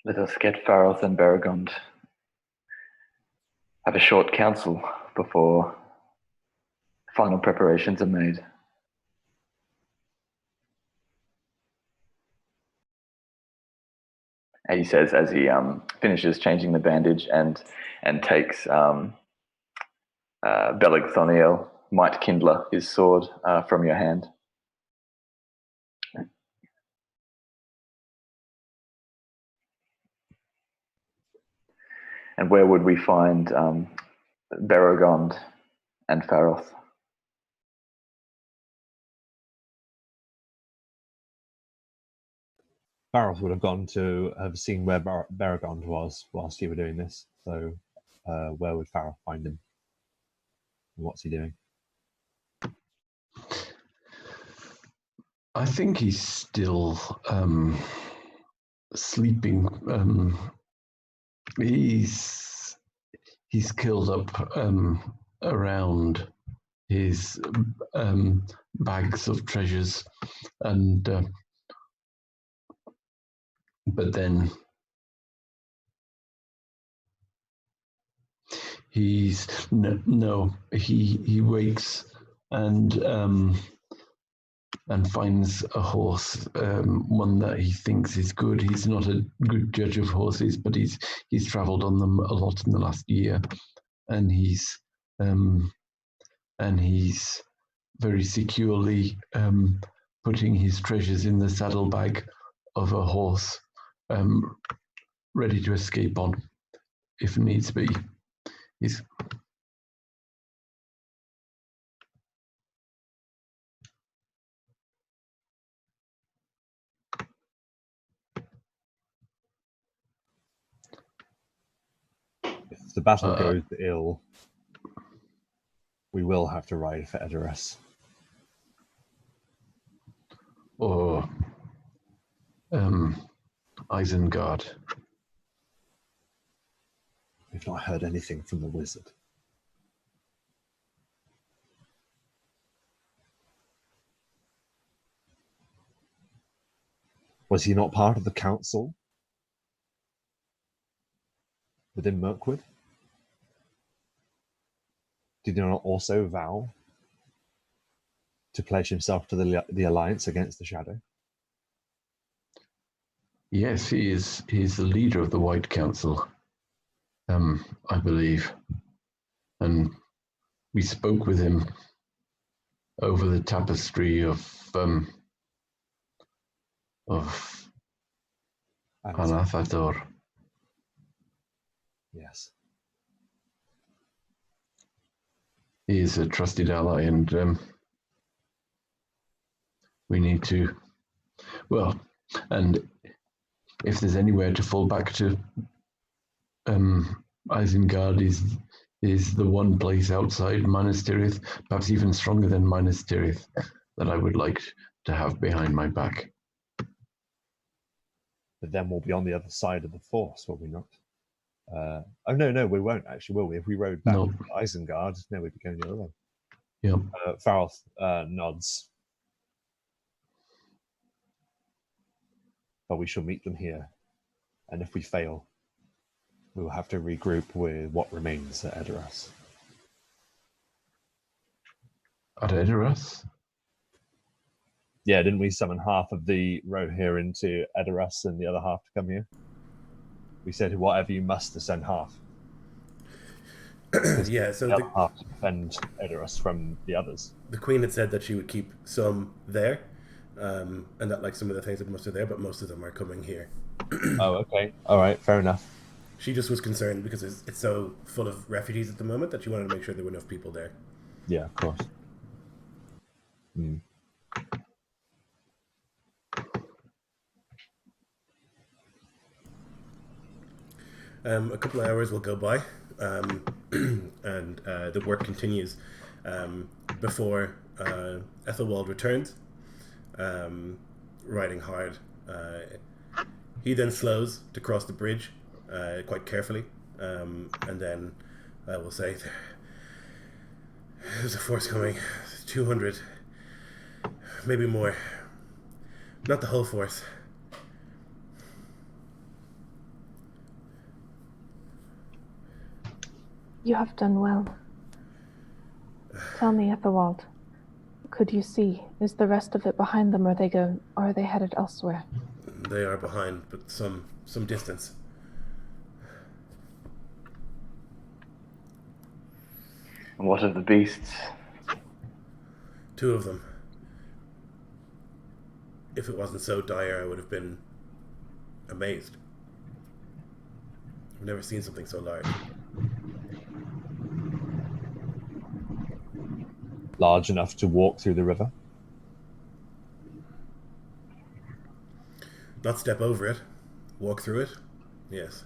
Let us get Faroth and Baragond. Have a short council before final preparations are made. He says as he finishes changing the bandage and takes Beleg Might Kindler, his sword, from your hand. And where would we find Baragond and Faroth? Barroth would have gone to have seen where Baragond was whilst you were doing this. So where would Faroth find him? What's he doing? I think he's still sleeping. He's curled up around his bags of treasures, and but then he wakes and finds a horse, one that he thinks is good. He's not a good judge of horses, but he's travelled on them a lot in the last year, and he's very securely putting his treasures in the saddlebag of a horse, ready to escape on if needs be. He's If the battle goes ill, we will have to ride for Edoras. or Isengard. We've not heard anything from the wizard. Was he not part of the council within Mirkwood? Did he not also vow to pledge himself to the alliance against the Shadow? Yes, he is. He's the leader of the White Council, I believe. And we spoke with him over the tapestry of Anathador. Yes. He is a trusted ally, and we need to. Well, and if there's anywhere to fall back to, Isengard is the one place outside Minas Tirith, perhaps even stronger than Minas Tirith, that I would like to have behind my back. But then we'll be on the other side of the Force, will we not? Oh, no, we won't actually, will we? If we rode back to Isengard, no, we'd be going the other way. Yep. Farrell nods. But we shall meet them here. And if we fail, we will have to regroup with what remains at Edoras. At Edoras? Yeah, didn't we summon half of the row here into Edoras and the other half to come here? We said, whatever you must to send half. Yeah, so the other half to defend Edoras from the others. The Queen had said that she would keep some there, and that like some of the things that must are there, but most of them are coming here. Oh, okay. All right, fair enough. She just was concerned because it's so full of refugees at the moment that she wanted to make sure there were enough people there. Yeah, of course. A couple of hours will go by, and the work continues before Ethelwald returns, riding hard. He then slows to cross the bridge quite carefully, and then I will say there's a force coming, 200, maybe more. Not the whole force. You have done well. Tell me, Ethelwald, could you see? Is the rest of it behind them, or are they headed elsewhere? They are behind, but some distance. What of the beasts? 2 of them. If it wasn't so dire, I would have been amazed. I've never seen something so large. Large enough to walk through the river? Not step over it. Walk through it? Yes.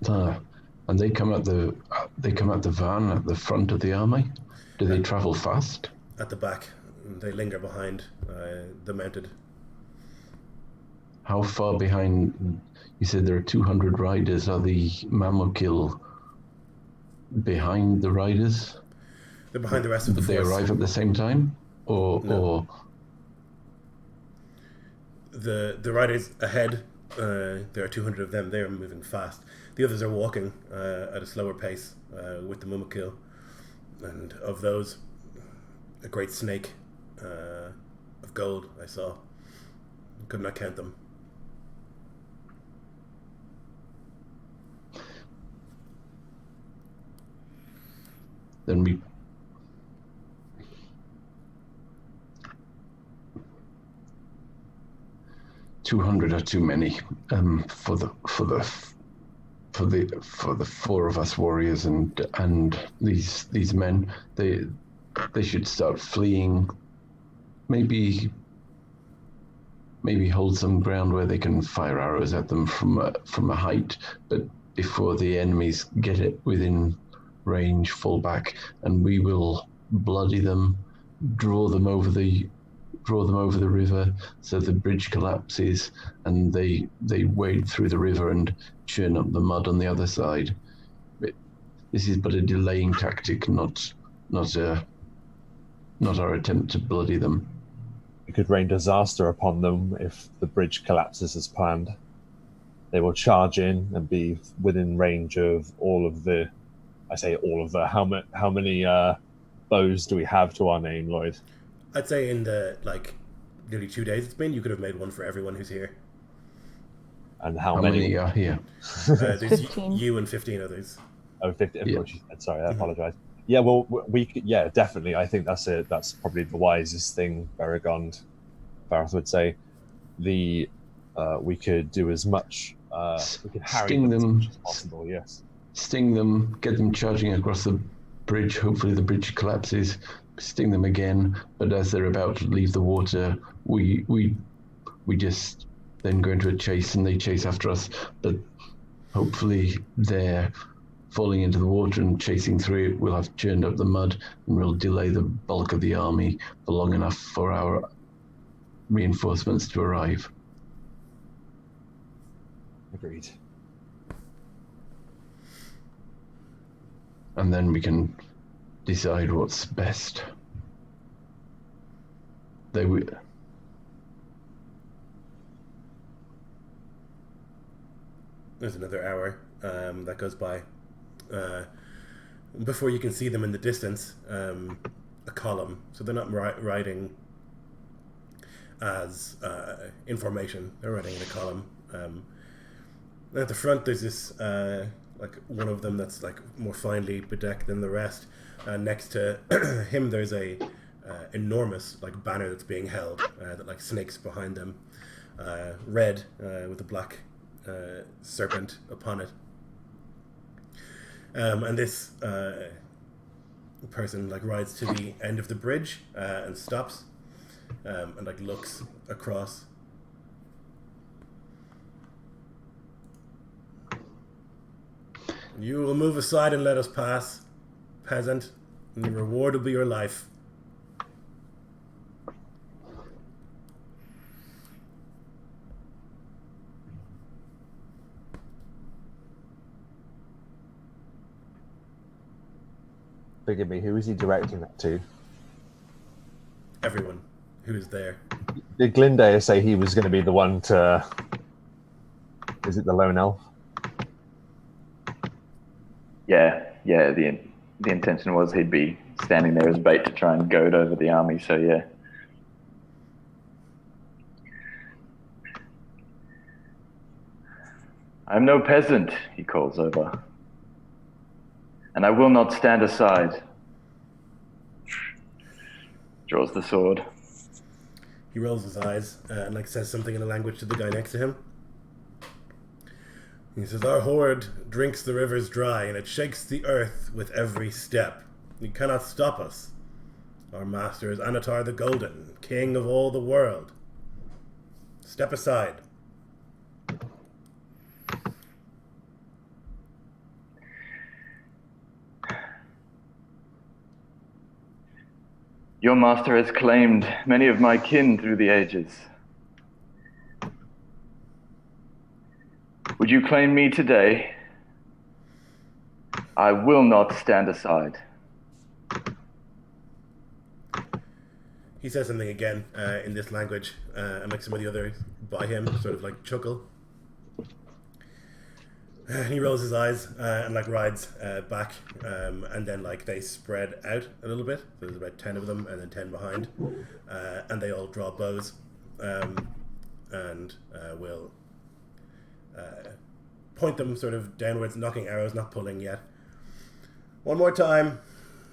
And they come at the van at the front of the army? Do they travel fast? At the back. They linger behind the mounted. How far behind? You said there are 200 riders. Are the Mamukil behind the riders? They're behind the rest of the force. Did they arrive at the same time? Or the riders ahead, there are 200 of them. They are moving fast. The others are walking at a slower pace with the Mumakil. And of those, a great snake of gold I saw. Could not count them. Then we 200 are too many for the 4 of us warriors and these men. They should start fleeing. Maybe hold some ground where they can fire arrows at them from a height, but before the enemies get it within range, fall back, and we will bloody them, draw them over the river so the bridge collapses and they wade through the river and churn up the mud on the other side. This is but a delaying tactic, not our attempt to bloody them. We could rain disaster upon them if the bridge collapses as planned. They will charge in and be within range of all of the... I say all of the... How many bows do we have to our name, Lloyd? I'd say in the nearly 2 days it's been, you could have made one for everyone who's here. And how How many? many are here? There's 15. you and 15 others. Oh, 50. Of Yeah. course you said. Sorry, I apologize. Yeah, well, we could, yeah, definitely. I think that's it. That's probably the wisest thing, Varagond, Vareth would say. We could do as much. We could harry Sting them as them. much as possible. Yes. Sting them, get them charging across the bridge. Hopefully the bridge collapses. Sting them again, but as they're about to leave the water, we just then go into a chase and they chase after us. But hopefully they're falling into the water and chasing through it. We'll have churned up the mud and we'll delay the bulk of the army for long enough for our reinforcements to arrive. Agreed. And then we can decide what's best. There's another hour that goes by before you can see them in the distance. A column, so they're not riding as information, they're riding in a column. At the front there's this like one of them that's like more finely bedecked than the rest. Next to him there's a enormous like banner that's being held that like snakes behind them, red with a black serpent upon it. And this person like rides to the end of the bridge and stops and like looks across. You will move aside and let us pass, peasant, and the reward will be your life. Forgive me, who is he directing that to? Everyone who is there. Did Glindair say he was going to be the one to... Is it the lone elf? Yeah. The intention was he'd be standing there as bait to try and goad over the army. So yeah. I'm no peasant, he calls over, and I will not stand aside. Draws the sword. He rolls his eyes and like says something in a language to the guy next to him. He says, "Our horde drinks the rivers dry, and it shakes the earth with every step. You cannot stop us. Our master is Anatar the Golden, king of all the world. Step aside." Your master has claimed many of my kin through the ages. Would you claim me today? I will not stand aside. He says something again in this language, and like some of the others by him sort of like chuckle. And he rolls his eyes and like rides back, and then like they spread out a little bit. There's about 10 of them, and then 10 behind, and they all draw bows, and will point them sort of downwards, knocking arrows, not pulling yet. One more time,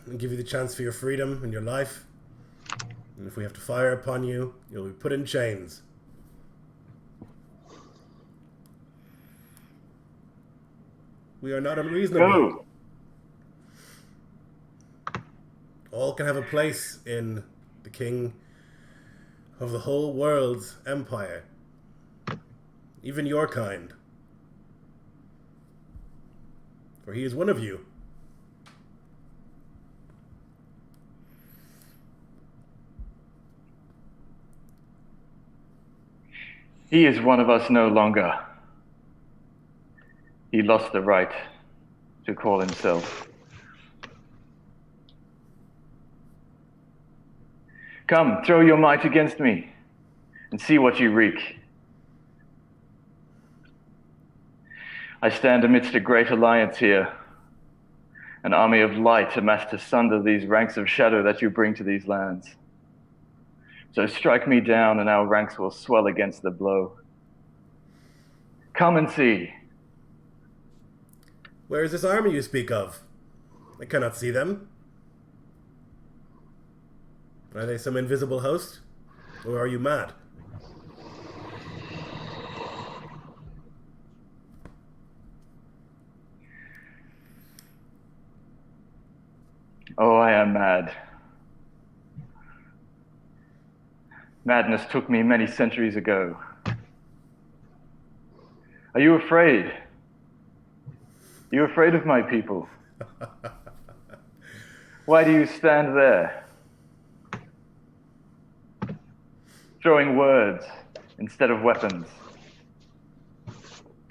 and give you the chance for your freedom and your life. And if we have to fire upon you, you'll be put in chains. We are not unreasonable. Go. All can have a place in the king of the whole world's empire. Even your kind. For he is one of you. He is one of us no longer. He lost the right to call himself. Come, throw your might against me, and see what you wreak. I stand amidst a great alliance here, an army of light amassed to sunder these ranks of shadow that you bring to these lands. So strike me down, and our ranks will swell against the blow. Come and see. Where is this army you speak of? I cannot see them. Are they some invisible host? Or are you mad? Oh, I am mad. Madness took me many centuries ago. Are you afraid? Are you afraid of my people? Why do you stand there? Throwing words instead of weapons.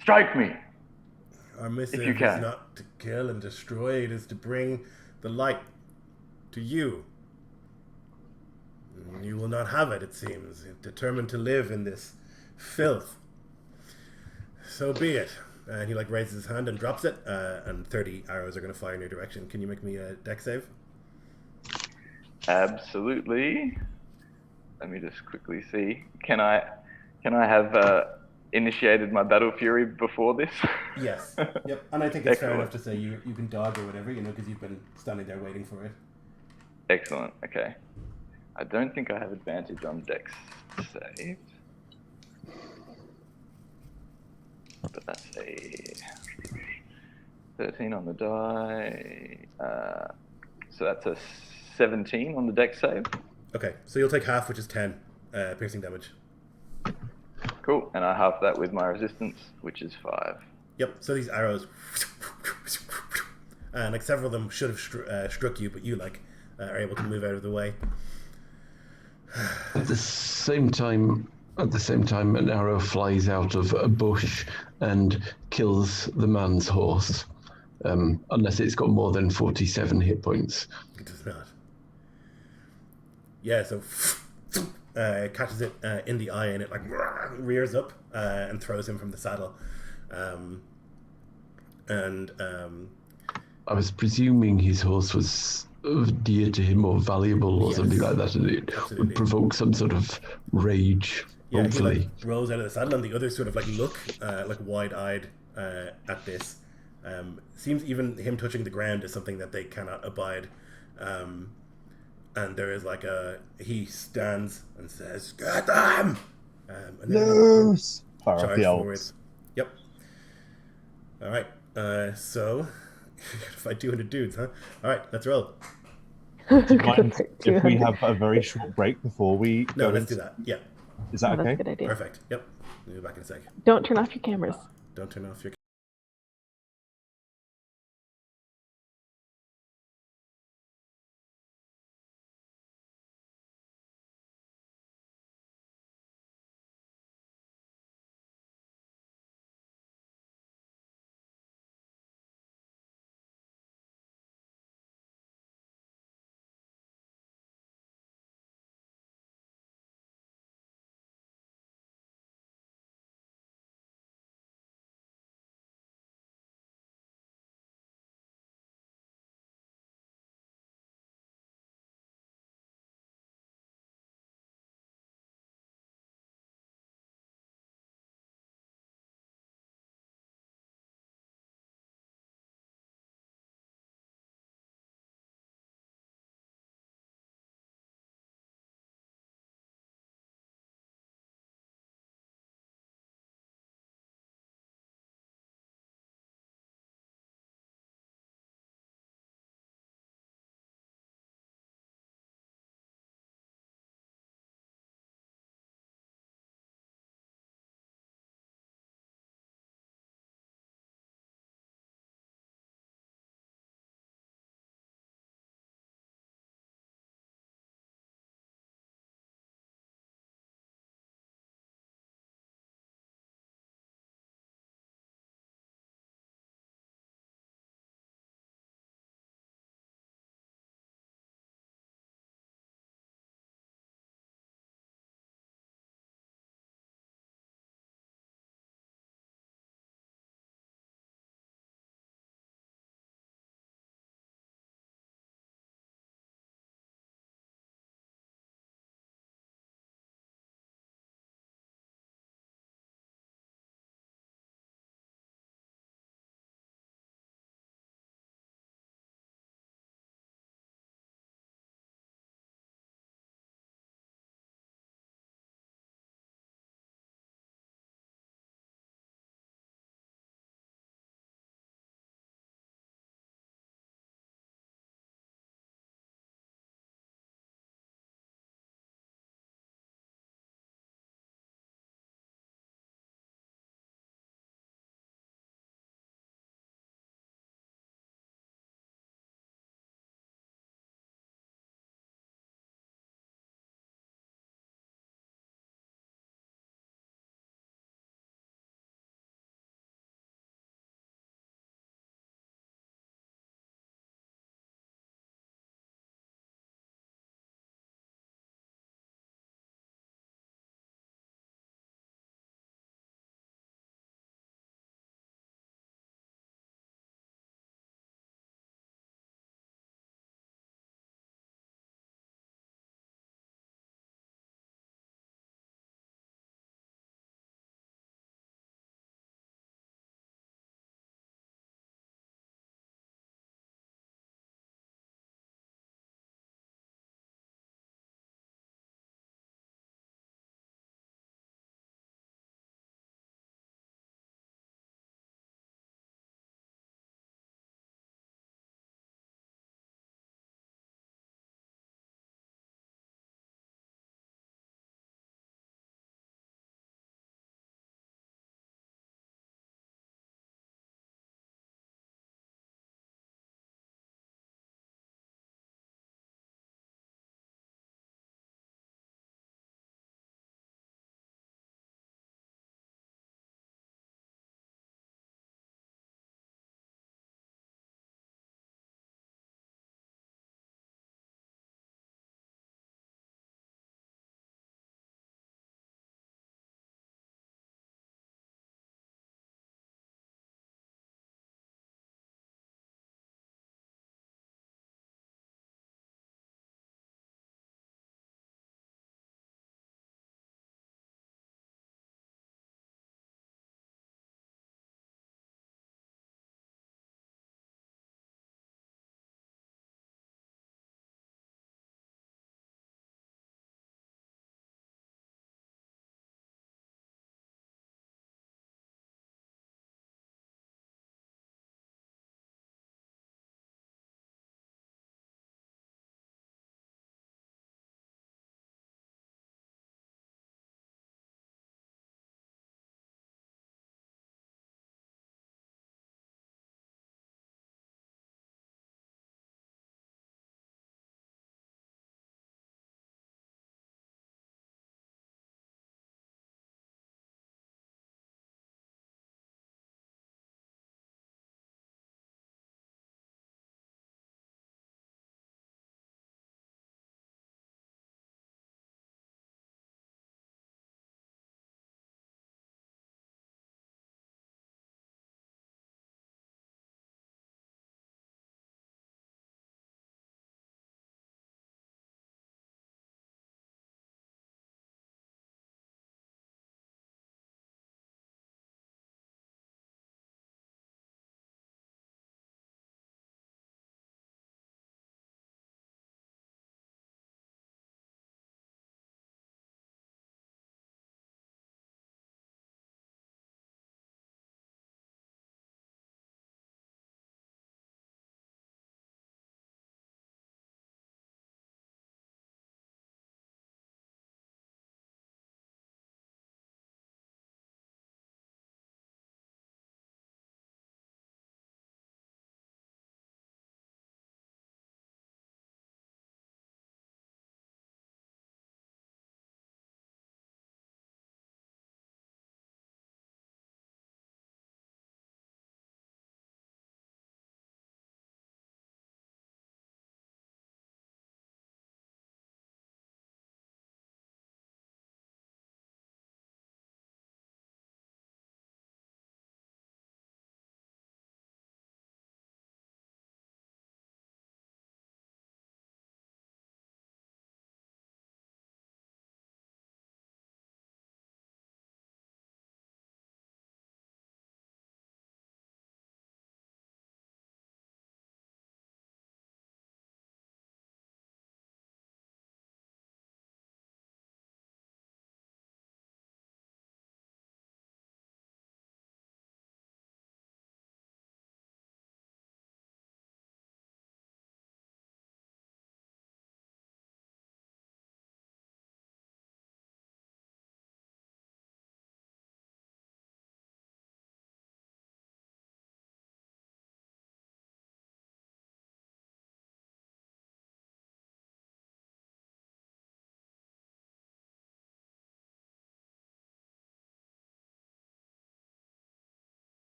Strike me! Our missive If you is can. not to kill and destroy, it is to bring the light to you. You will not have it, it seems. You're determined to live in this filth. So be it. And he raises his hand and drops it, and 30 arrows are going to fire in your direction. Can you make me a dex save? Absolutely. Let me just quickly see. Can I have initiated my battle fury before this? Yes. Yep. And I think it's fair Excellent. enough to say you can dodge or whatever, because you've been standing there waiting for it. Excellent. Okay. I don't think I have advantage on dex save. But that's a 13 on the die. So that's a 17 on the dex save. Okay, so you'll take half, which is 10 piercing damage. Cool. And I half that with my resistance, which is 5. Yep, so these arrows, and several of them should have struck you, but you are able to move out of the way. At the same time, an arrow flies out of a bush and kills the man's horse, unless it's got more than 47 hit points. It does not. Yeah, so catches it in the eye, and it rears up and throws him from the saddle. I was presuming his horse was dear to him or valuable or something like that, and it absolutely. would provoke some sort of rage. Yeah, hopefully, he rolls out of the saddle, and the others sort of look wide-eyed at this. Seems even him touching the ground is something that they cannot abide. And there is he stands and says, "Get them!" And then Loose! Fire off charge the forward. elves. Yep. All right. So fight 200 dudes, huh? All right, let's roll. Do you mind if we have a very short break before we No, go let's into... do that. Yeah. Is that Oh, that's okay? a good idea. Perfect. Yep. We'll be back in a sec. Don't turn off your cameras. Don't turn off your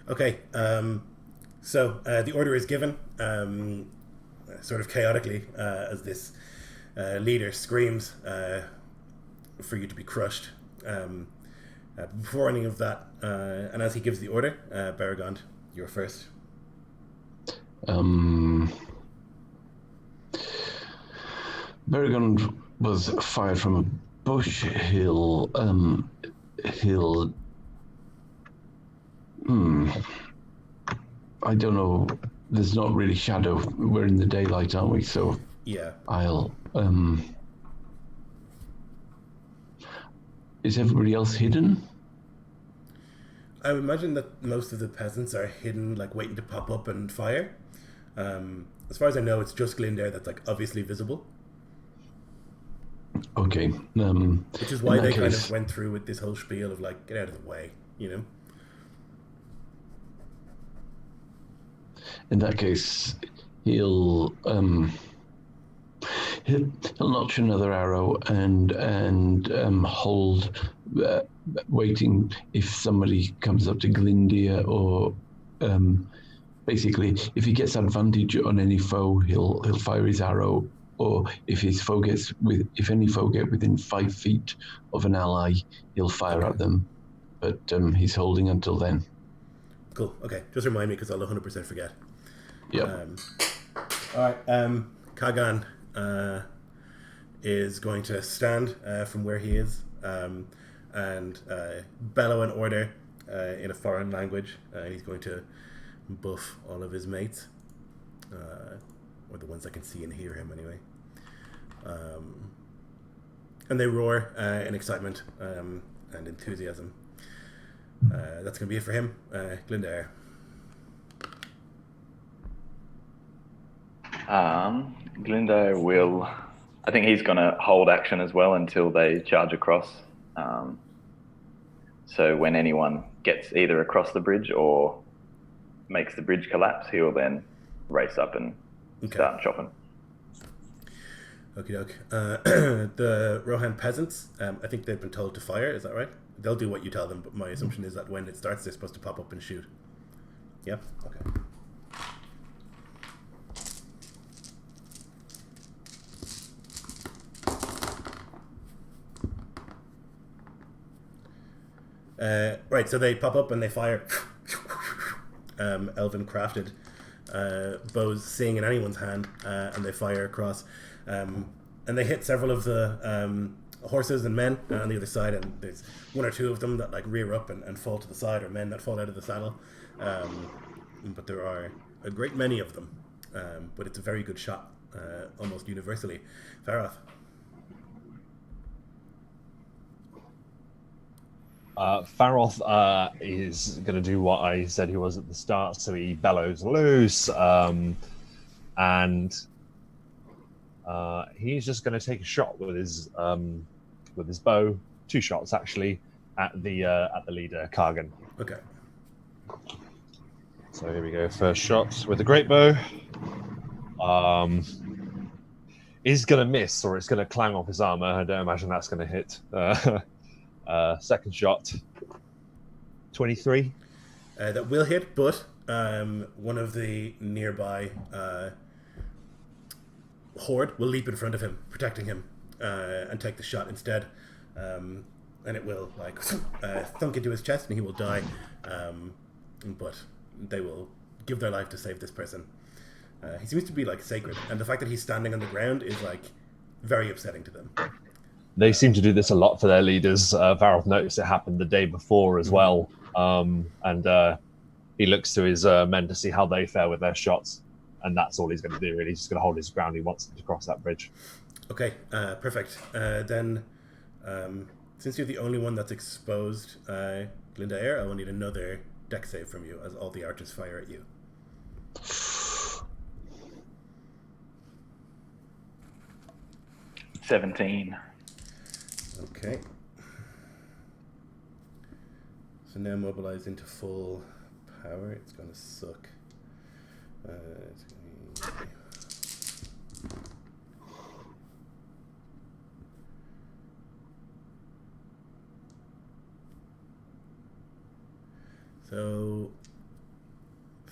Okay, so the order is given, sort of chaotically, as this leader screams for you to be crushed. Before any of that, and as he gives the order, Baragond, you're first. Berrigan was fired from a bush. He'll. I don't know. There's not really shadow. We're in the daylight, aren't we? So Yeah. I'll. Is everybody else hidden? I would imagine that most of the peasants are hidden, like waiting to pop up and fire. As far as I know, it's just Glindair that's like obviously visible. Okay. Which is why they kind of went through with this whole spiel of like, get out of the way, you know? In that case, he'll notch another arrow and hold, waiting if somebody comes up to Glindir, or basically if he gets advantage on any foe, he'll fire his arrow. Or if any foe get within 5 feet of an ally, he'll fire at them. But he's holding until then. Cool. Okay. Just remind me because I'll 100% forget. Yeah. All right. Kagan is going to stand from where he is and bellow an order in a foreign language. He's going to buff all of his mates, or the ones that can see and hear him anyway. And they roar in excitement and enthusiasm. That's going to be it for him. Glindair. Glindair will... I think he's going to hold action as well until they charge across. So when anyone gets either across the bridge or makes the bridge collapse, he will then race up and start chopping. Okie doke. The Rohan peasants, I think they've been told to fire, is that right? They'll do what you tell them, but my assumption is that when it starts, they're supposed to pop up and shoot. Yep, okay. Right, so they pop up and they fire elven crafted bows sing in anyone's hand, and they fire across. And they hit several of the horses and men on the other side, and there's one or two of them that like rear up and fall to the side, or men that fall out of the saddle. But there are a great many of them. But it's a very good shot, almost universally. Faroth. Faroth is going to do what I said he was at the start, so he bellows loose, and he's just going to take a shot with his bow, 2 shots actually, at the leader, Kargan. Okay. So here we go, first shot with the great bow. Is going to miss, or it's going to clang off his armor. I don't imagine that's going to hit. Second shot, 23. That will hit, but one of the nearby horde will leap in front of him, protecting him, and take the shot instead. And it will like thunk into his chest, and he will die. But they will give their life to save this person. He seems to be like sacred, and the fact that he's standing on the ground is like very upsetting to them. They seem to do this a lot for their leaders. Varroth noticed it happened the day before as well. And he looks to his men to see how they fare with their shots. And that's all he's going to do, really. He's just going to hold his ground. He wants them to cross that bridge. Okay, perfect. Then, since you're the only one that's exposed, Glindair, I will need another deck save from you as all the archers fire at you. $17. Okay. So now mobilized into full power. It's going to suck. It's going to be... So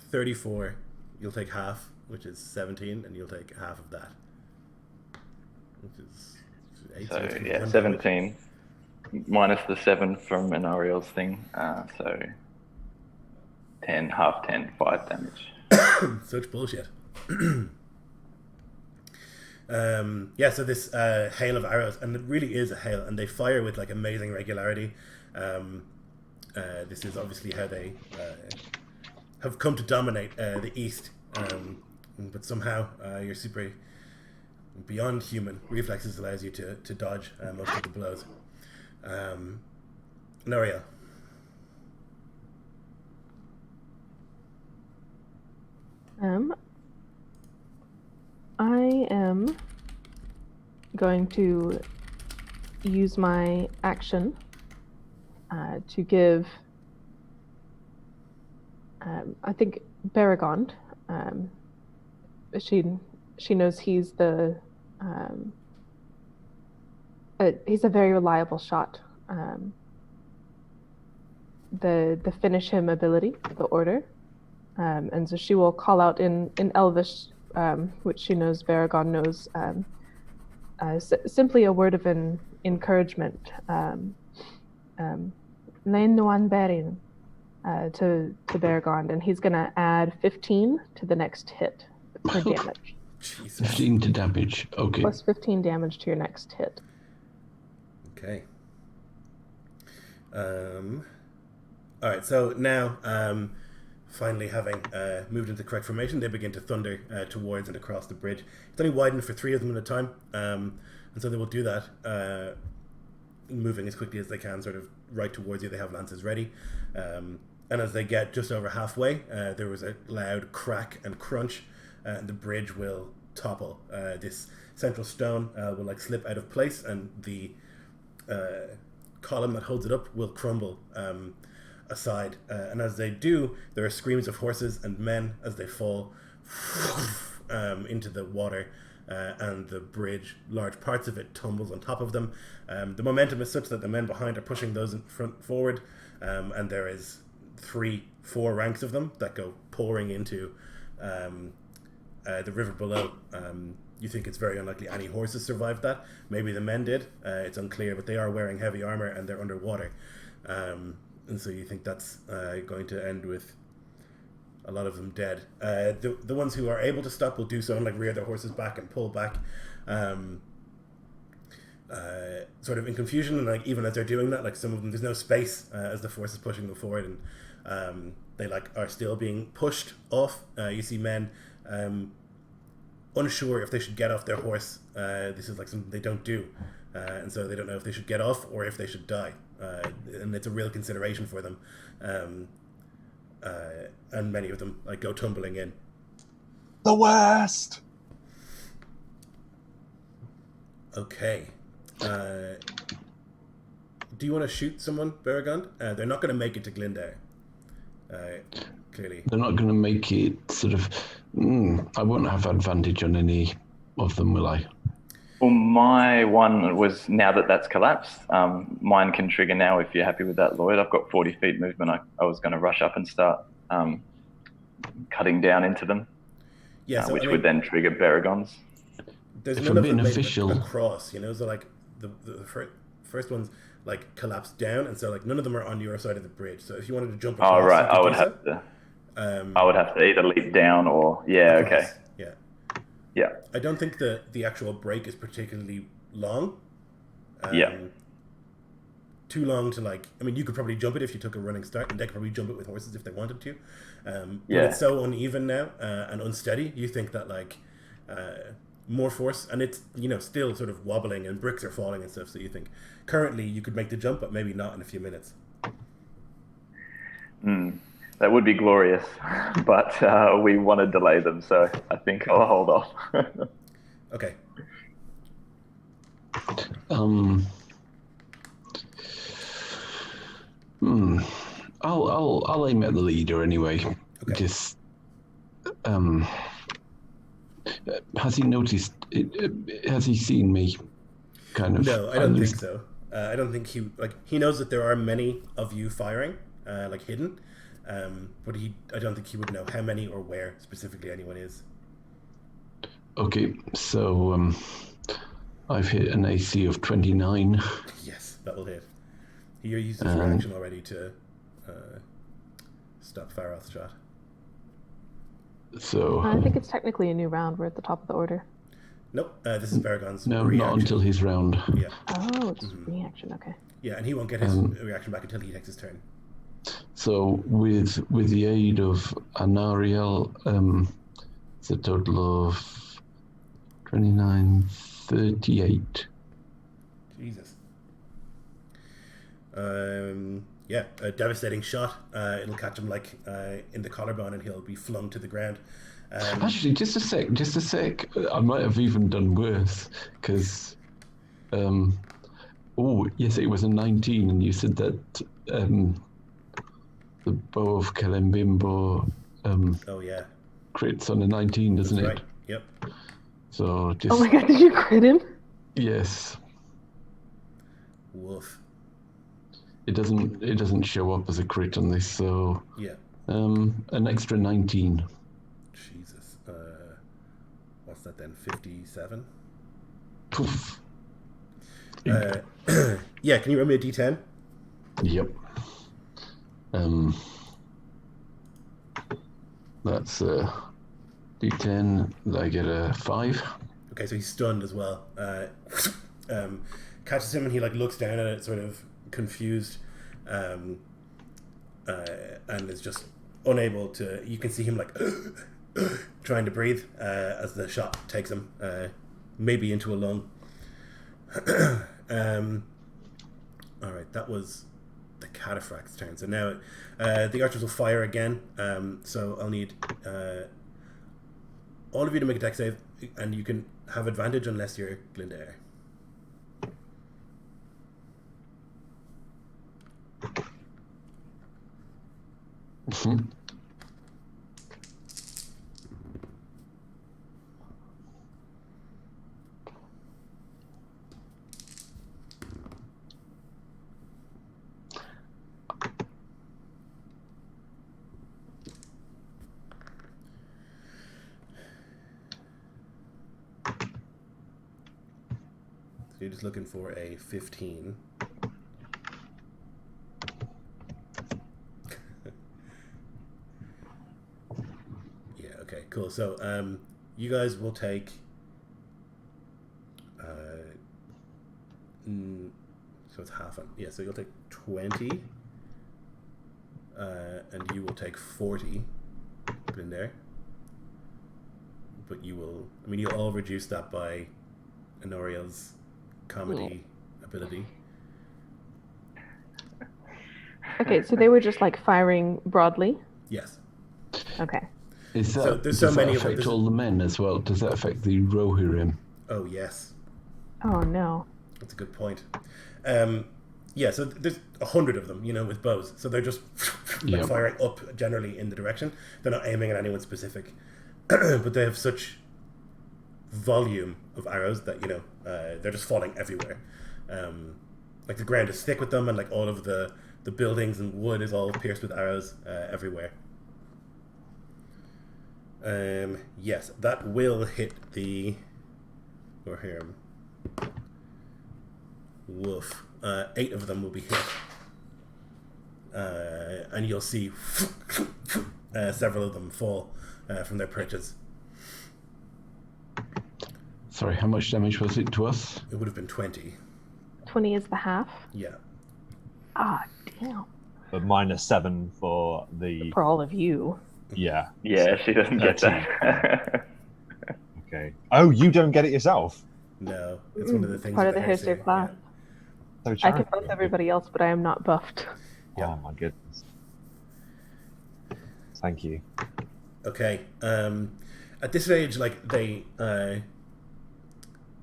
34. You'll take half, which is 17, and you'll take half of that, which is 8. So it's gonna be yeah, 1 17 minus the 7 from Anariel's thing. So 10, half 10, 5 damage. damage. Such bullshit. So this hail of arrows, and it really is a hail, and they fire with like amazing regularity. This is obviously how they have come to dominate the East, but somehow your super beyond human reflexes allows you to dodge most of the blows. Noriel. I am going to use my action to give, I think, Baragond. She knows he's he's a very reliable shot. The finish him ability, the order, and so she will call out in Elvish, which she knows Baragond knows, simply a word of encouragement. Lein Nuan Berin to Baragond, and he's going to add 15 to the next hit for damage. Jesus. 15 to damage. Okay. Plus 15 damage to your next hit. Okay. All right. So now, finally having moved into the correct formation, they begin to thunder towards and across the bridge. It's only widened for 3 of them at a time, and so they will do that, moving as quickly as they can, sort of right towards you. They have lances ready, and as they get just over halfway, there was a loud crack and crunch, and the bridge will topple. This central stone will like slip out of place, and the column that holds it up will crumble aside, and as they do, there are screams of horses and men as they fall into the water, and the bridge, large parts of it, tumbles on top of them. The momentum is such that the men behind are pushing those in front forward, and there is 3-4 ranks of them that go pouring into the river below. You think it's very unlikely any horses survived that. Maybe the men did. It's unclear, but they are wearing heavy armor and they're underwater. And so you think that's going to end with a lot of them dead. The ones who are able to stop will do so and like rear their horses back and pull back, sort of in confusion. And like even as they're doing that, like some of them, there's no space as the force is pushing them forward, and they like are still being pushed off. You see men unsure if they should get off their horse. This is like something they don't do, and so they don't know if they should get off or if they should die, and it's a real consideration for them, and many of them like go tumbling in. The West. Okay. Do you want to shoot someone, Baragond? They're not going to make it to Glendower. Clearly. They're not going to make it sort of... I won't have advantage on any of them, will I? Well, my one was, now that that's collapsed, mine can trigger now if you're happy with that, Lloyd. I've got 40 feet movement. I was going to rush up and start cutting down into them, which would then trigger Baragons. There's none of them made across, you know, so like the first one's like collapsed down, and so like none of them are on your side of the bridge. So if you wanted to jump across, I would have to either leap down or across. Okay. Yeah. I don't think the actual break is particularly long. Too long to like. I mean, you could probably jump it if you took a running start, and they could probably jump it with horses if they wanted to. But it's so uneven now and unsteady. You think that like more force, and it's still sort of wobbling, and bricks are falling and stuff. So you think currently you could make the jump, but maybe not in a few minutes. That would be glorious, but we want to delay them, so I think I'll hold off. Okay. I'll aim at the leader anyway. Okay. Just has he noticed? Has he seen me? Kind of. No, I don't think so. I don't think he knows that there are many of you firing, like hidden. But I don't think he would know how many or where specifically anyone is. Okay, so I've hit an AC of 29. Yes, that will hit. He used his reaction already to stop Faroth's shot. So I think it's technically a new round. We're at the top of the order. Nope, this is Baragon's no, reaction. not until his round. Yeah. Oh, it's reaction. Okay. Yeah, and he won't get his reaction back until he takes his turn. So with the aid of Anariel, it's a total of 29, 38. Jesus. Yeah, a devastating shot. It'll catch him like in the collarbone, and he'll be flung to the ground. Actually, just a sec. I might have even done worse because, oh yes, it was a 19, and you said that the bow of Kalembimbo Oh yeah, crits on a 19, doesn't that's it? right. Yep. So just Oh my god, did you crit him? yes, Woof. it doesn't show up as a crit on this, so Yeah. an extra 19. Jesus. What's that then? 57. Poof. Yeah. Can you roll me a d10? Yep. That's a D10. I get a 5. Okay, so he's stunned as well. Catches him, and he like looks down at it, sort of confused, and is just unable to. You can see him like trying to breathe as the shot takes him, maybe into a lung. All right, that was the cataphract's turn. So now the archers will fire again. So I'll need all of you to make a dex save, and you can have advantage unless you're Glindair. So you're just looking for a 15. Yeah, okay, cool. So you guys will take so it's half on. Yeah, so you'll take 20 and you will take 40 in there. But you will, I mean, you'll all reduce that by Honoriel's comedy ability. Okay, so they were just like firing broadly. Yes. Okay. Is that, So there's does so that many of them. affect all the men as well? Does that affect the Rohirrim? Oh, yes. Oh no. That's a good point. Yeah, so there's 100 of them, you know, with bows. So they're just like firing up generally in the direction. They're not aiming at anyone specific. But they have such volume of arrows that, you know, they're just falling everywhere. Like the ground is thick with them, and like all of the buildings and wood is all pierced with arrows everywhere. Yes, that will hit the Rohirrim. Woof. 8 of them will be hit. And you'll see several of them fall from their perches. Sorry, how much damage was it to us? It would have been 20. 20 is the half. Yeah. Ah, damn. But -7 for the For all of you. yeah. Yeah, she doesn't get that. Okay. Oh, you don't get it yourself. No, it's one of the things. Part of with the Herster Herster, class. So I can charitable. buff everybody else, but I am not buffed. Yeah. Oh my goodness. Thank you. Okay. At this stage, like they,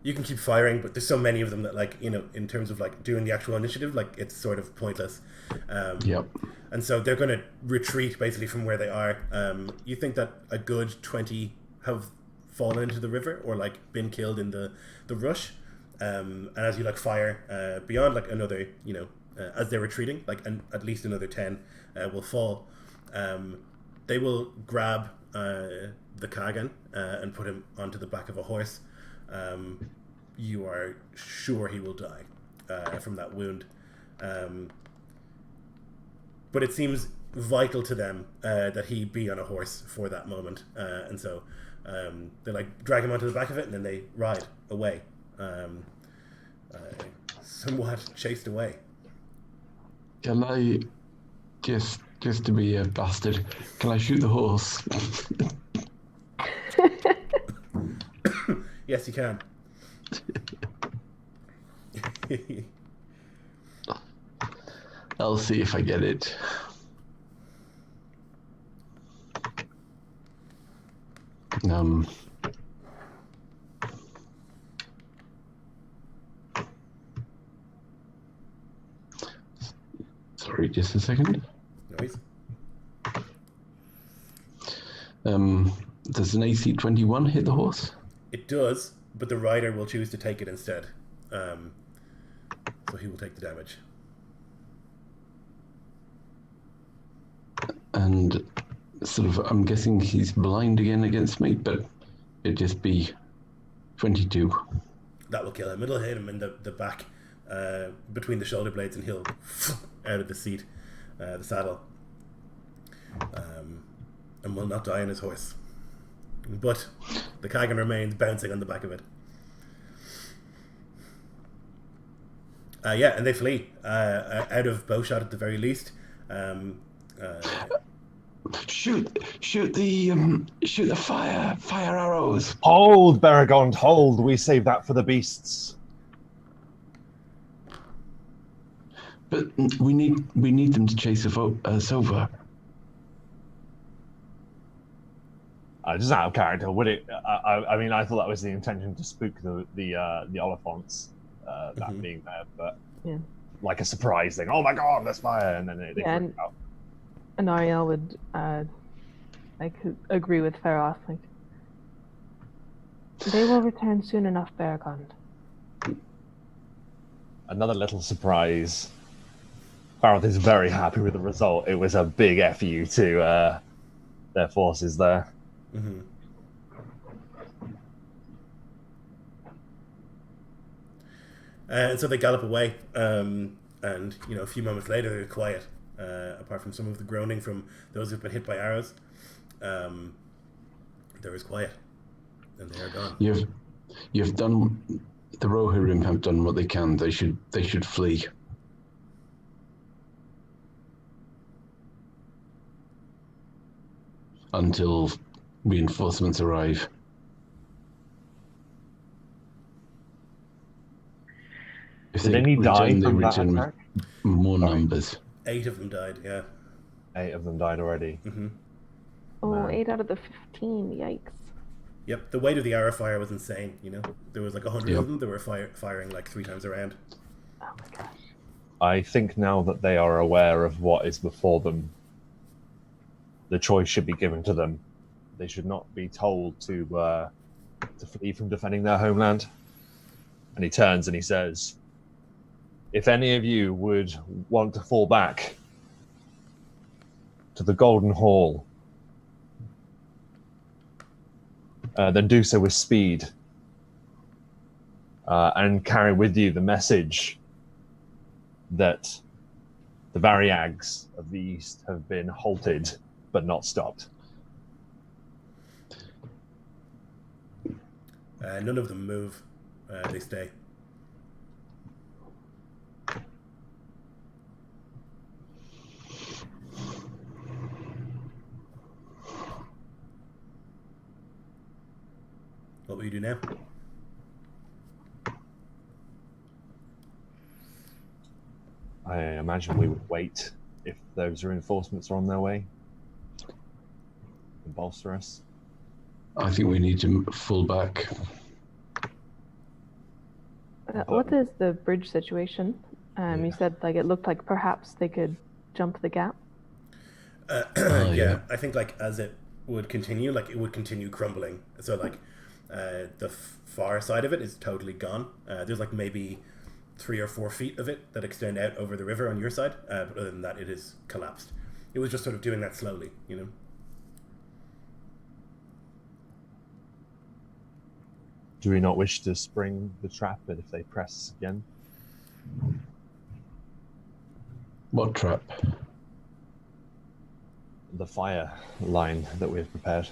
you can keep firing, but there's so many of them that, like, you know, in terms of like doing the actual initiative, like it's sort of pointless. Yep. And so they're going to retreat basically from where they are. You think that a good 20 have fallen into the river or like been killed in the rush. And as you like fire beyond like another, you know, as they're retreating, like at least another 10 will fall. They will grab the Kagan and put him onto the back of a horse. You are sure he will die from that wound. But it seems vital to them that he be on a horse for that moment. And so they like drag him onto the back of it and then they ride away. Somewhat chased away. Can I, just to be a bastard, can I shoot the horse? Yes, you can. I'll see if I get it. Sorry, just a second. Noise. Does an AC 21 hit the horse? It does, but the rider will choose to take it instead. So he will take the damage. And sort of, I'm guessing he's blind again against me, but it'd just be 22. That will kill him. It'll hit him in the back, between the shoulder blades, and he'll out of the seat, the saddle, and will not die on his horse. But the Kagan remains bouncing on the back of it. And they flee out of bowshot at the very least. Shoot the fire arrows. Hold, Beragond, hold. We save that for the beasts. But we need them to chase us over. Just out of character, would it? I mean, I thought that was the intention to spook the Oliphants, that being there, but like a surprise thing. Oh my God, there's fire, and then they freak out. And Ariel would agree with Feroth. Like, they will return soon enough, Beragond. Another little surprise. Feroth is very happy with the result. It was a big FU to their forces there. Mm-hmm. And so they gallop away, and a few moments later they're quiet, apart from some of the groaning from those who've been hit by arrows. There is quiet, and they are gone. You've done. The Rohirrim have done what they can. They should flee. Until reinforcements arrive. If Did any die from that return attack? with more numbers. 8 of them died, yeah. 8 of them died already. Mm-hmm. Oh, 8 out of the 15, yikes. Yep, the weight of the arrow fire was insane, There was like 100 Yep. of them that were firing like 3 times around. Oh my gosh. I think now that they are aware of what is before them, the choice should be given to them. They should not be told to flee from defending their homeland. And he turns and he says, if any of you would want to fall back to the Golden Hall, then do so with speed, and carry with you the message that the Variags of the East have been halted but not stopped. None of them move. They stay. What will you do now? I imagine we would wait if those reinforcements are on their way and bolster us. I think we need to fall back. What is the bridge situation? You said it looked like perhaps they could jump the gap. Yeah, I think as it would continue, it would continue crumbling. So the far side of it is totally gone. There's maybe 3 or 4 feet of it that extend out over the river on your side, but other than that, it is collapsed. it was just sort of doing that slowly, you know. Do we not wish to spring the trap if they press again? What trap? The fire line that we've prepared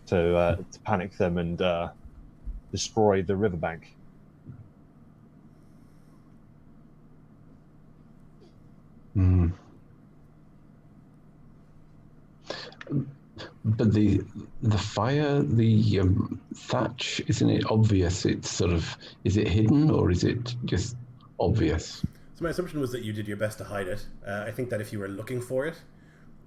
to panic them and destroy the riverbank. Mm. But the fire, the thatch, isn't it obvious? It's sort of, is it hidden or is it just obvious? So my assumption was that you did your best to hide it. I think that if you were looking for it,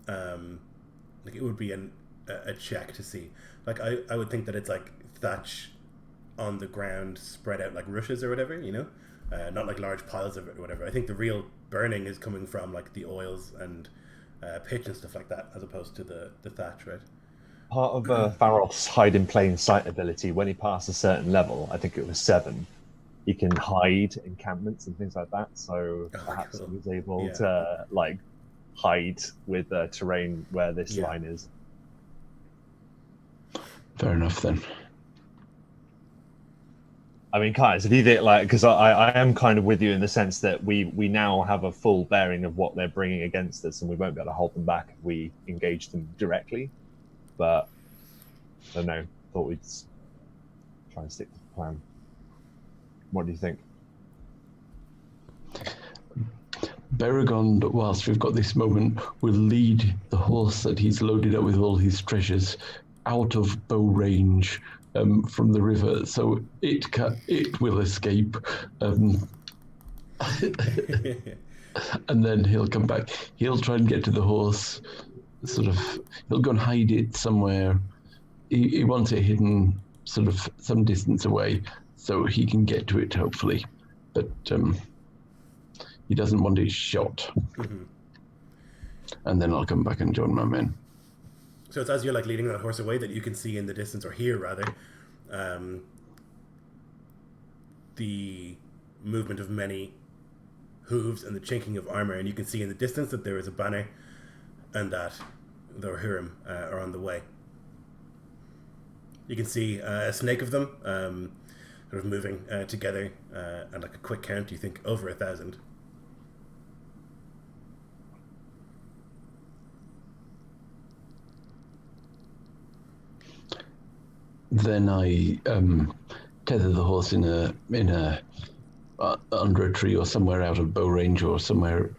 like it would be a check to see. Like I would think that it's like thatch on the ground spread out like rushes or whatever, you know, not like large piles of it or whatever. I think the real burning is coming from like the oils and pitch and stuff like that, as opposed to the thatch, right? Part of Faroth's hide in plain sight ability, when he passed a certain level, I think it was 7, he can hide encampments and things like that. So perhaps cool. he was able Yeah. to like hide with the terrain where this line is. Fair enough then. I mean, guys, if you think like, because I am kind of with you in the sense that we now have a full bearing of what they're bringing against us, and we won't be able to hold them back if we engage them directly. But I don't know. Thought we'd try and stick to the plan. What do you think? Beregond, whilst we've got this moment, will lead the horse that he's loaded up with all his treasures out of bow range from the river, so it will escape. And then he'll come back. He'll try and get to the horse. Sort of, he'll go and hide it somewhere. He wants it hidden, sort of some distance away, so he can get to it hopefully. But he doesn't want it shot. Mm-hmm. And then I'll come back and join my men. So it's as you're like leading that horse away that you can see in the distance, or hear rather, the movement of many hooves and the chinking of armor, and you can see in the distance that there is a banner and that the Rohirrim are on the way. You can see a snake of them sort of moving together, and like a quick count, you think over 1,000. Then I tether the horse in a under a tree or somewhere out of bow range, or somewhere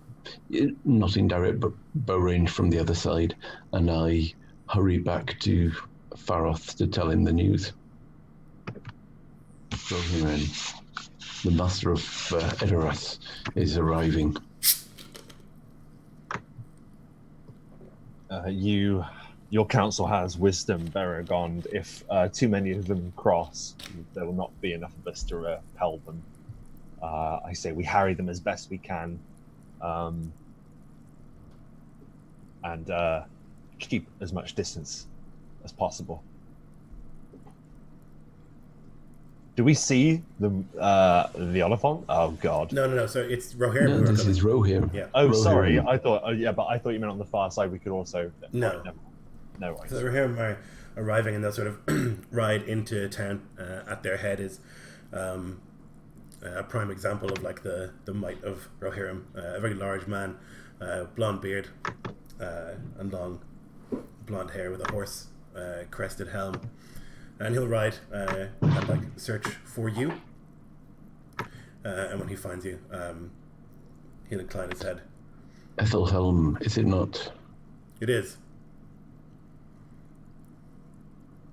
not in direct bow range from the other side, and I hurry back to Faroth to tell him the news. Rohan, the master of Edoras, is arriving. Your council has wisdom, Beregond. If too many of them cross, there will not be enough of us to repel them. I say we harry them as best we can, and keep as much distance as possible. Do we see the Oliphant? Oh God! No. So it's Rohirrim. No, this is Rohirrim. Yeah. Oh, Rohirrim. sorry. I thought. But I thought you meant on the far side. We could also. No. No worries. So the Rohirrim are arriving, and they'll sort of ride into town. At their head is a prime example of like the might of Rohirrim. A very large man, blonde beard, and long blonde hair with a horse crested helm. And he'll ride and like search for you. And when he finds you, he'll incline his head. Ethelhelm, is it not? It is.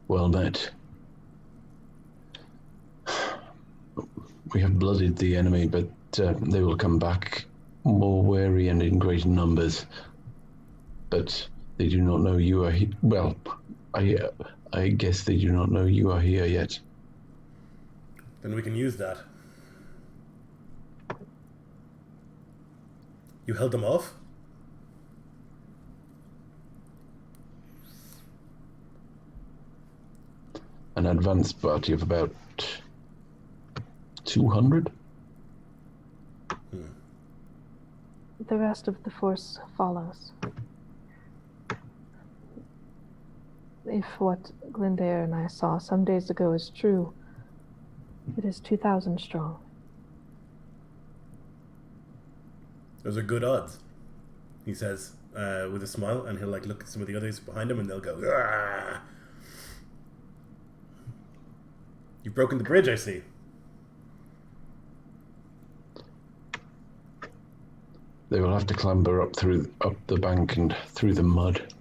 Well met. We have blooded the enemy, but they will come back more wary and in greater numbers. But they do not know you are here. Well, I guess they do not know you are here yet. Then we can use that. You held them off? An advanced party of about 200? The rest of the force follows. If what Glendair and I saw some days ago is true, it is 2,000 strong. Those are good odds, he says with a smile, and he'll like look at some of the others behind him, and they'll go, "Argh! You've broken the bridge, I see." They will have to clamber up the bank and through the mud.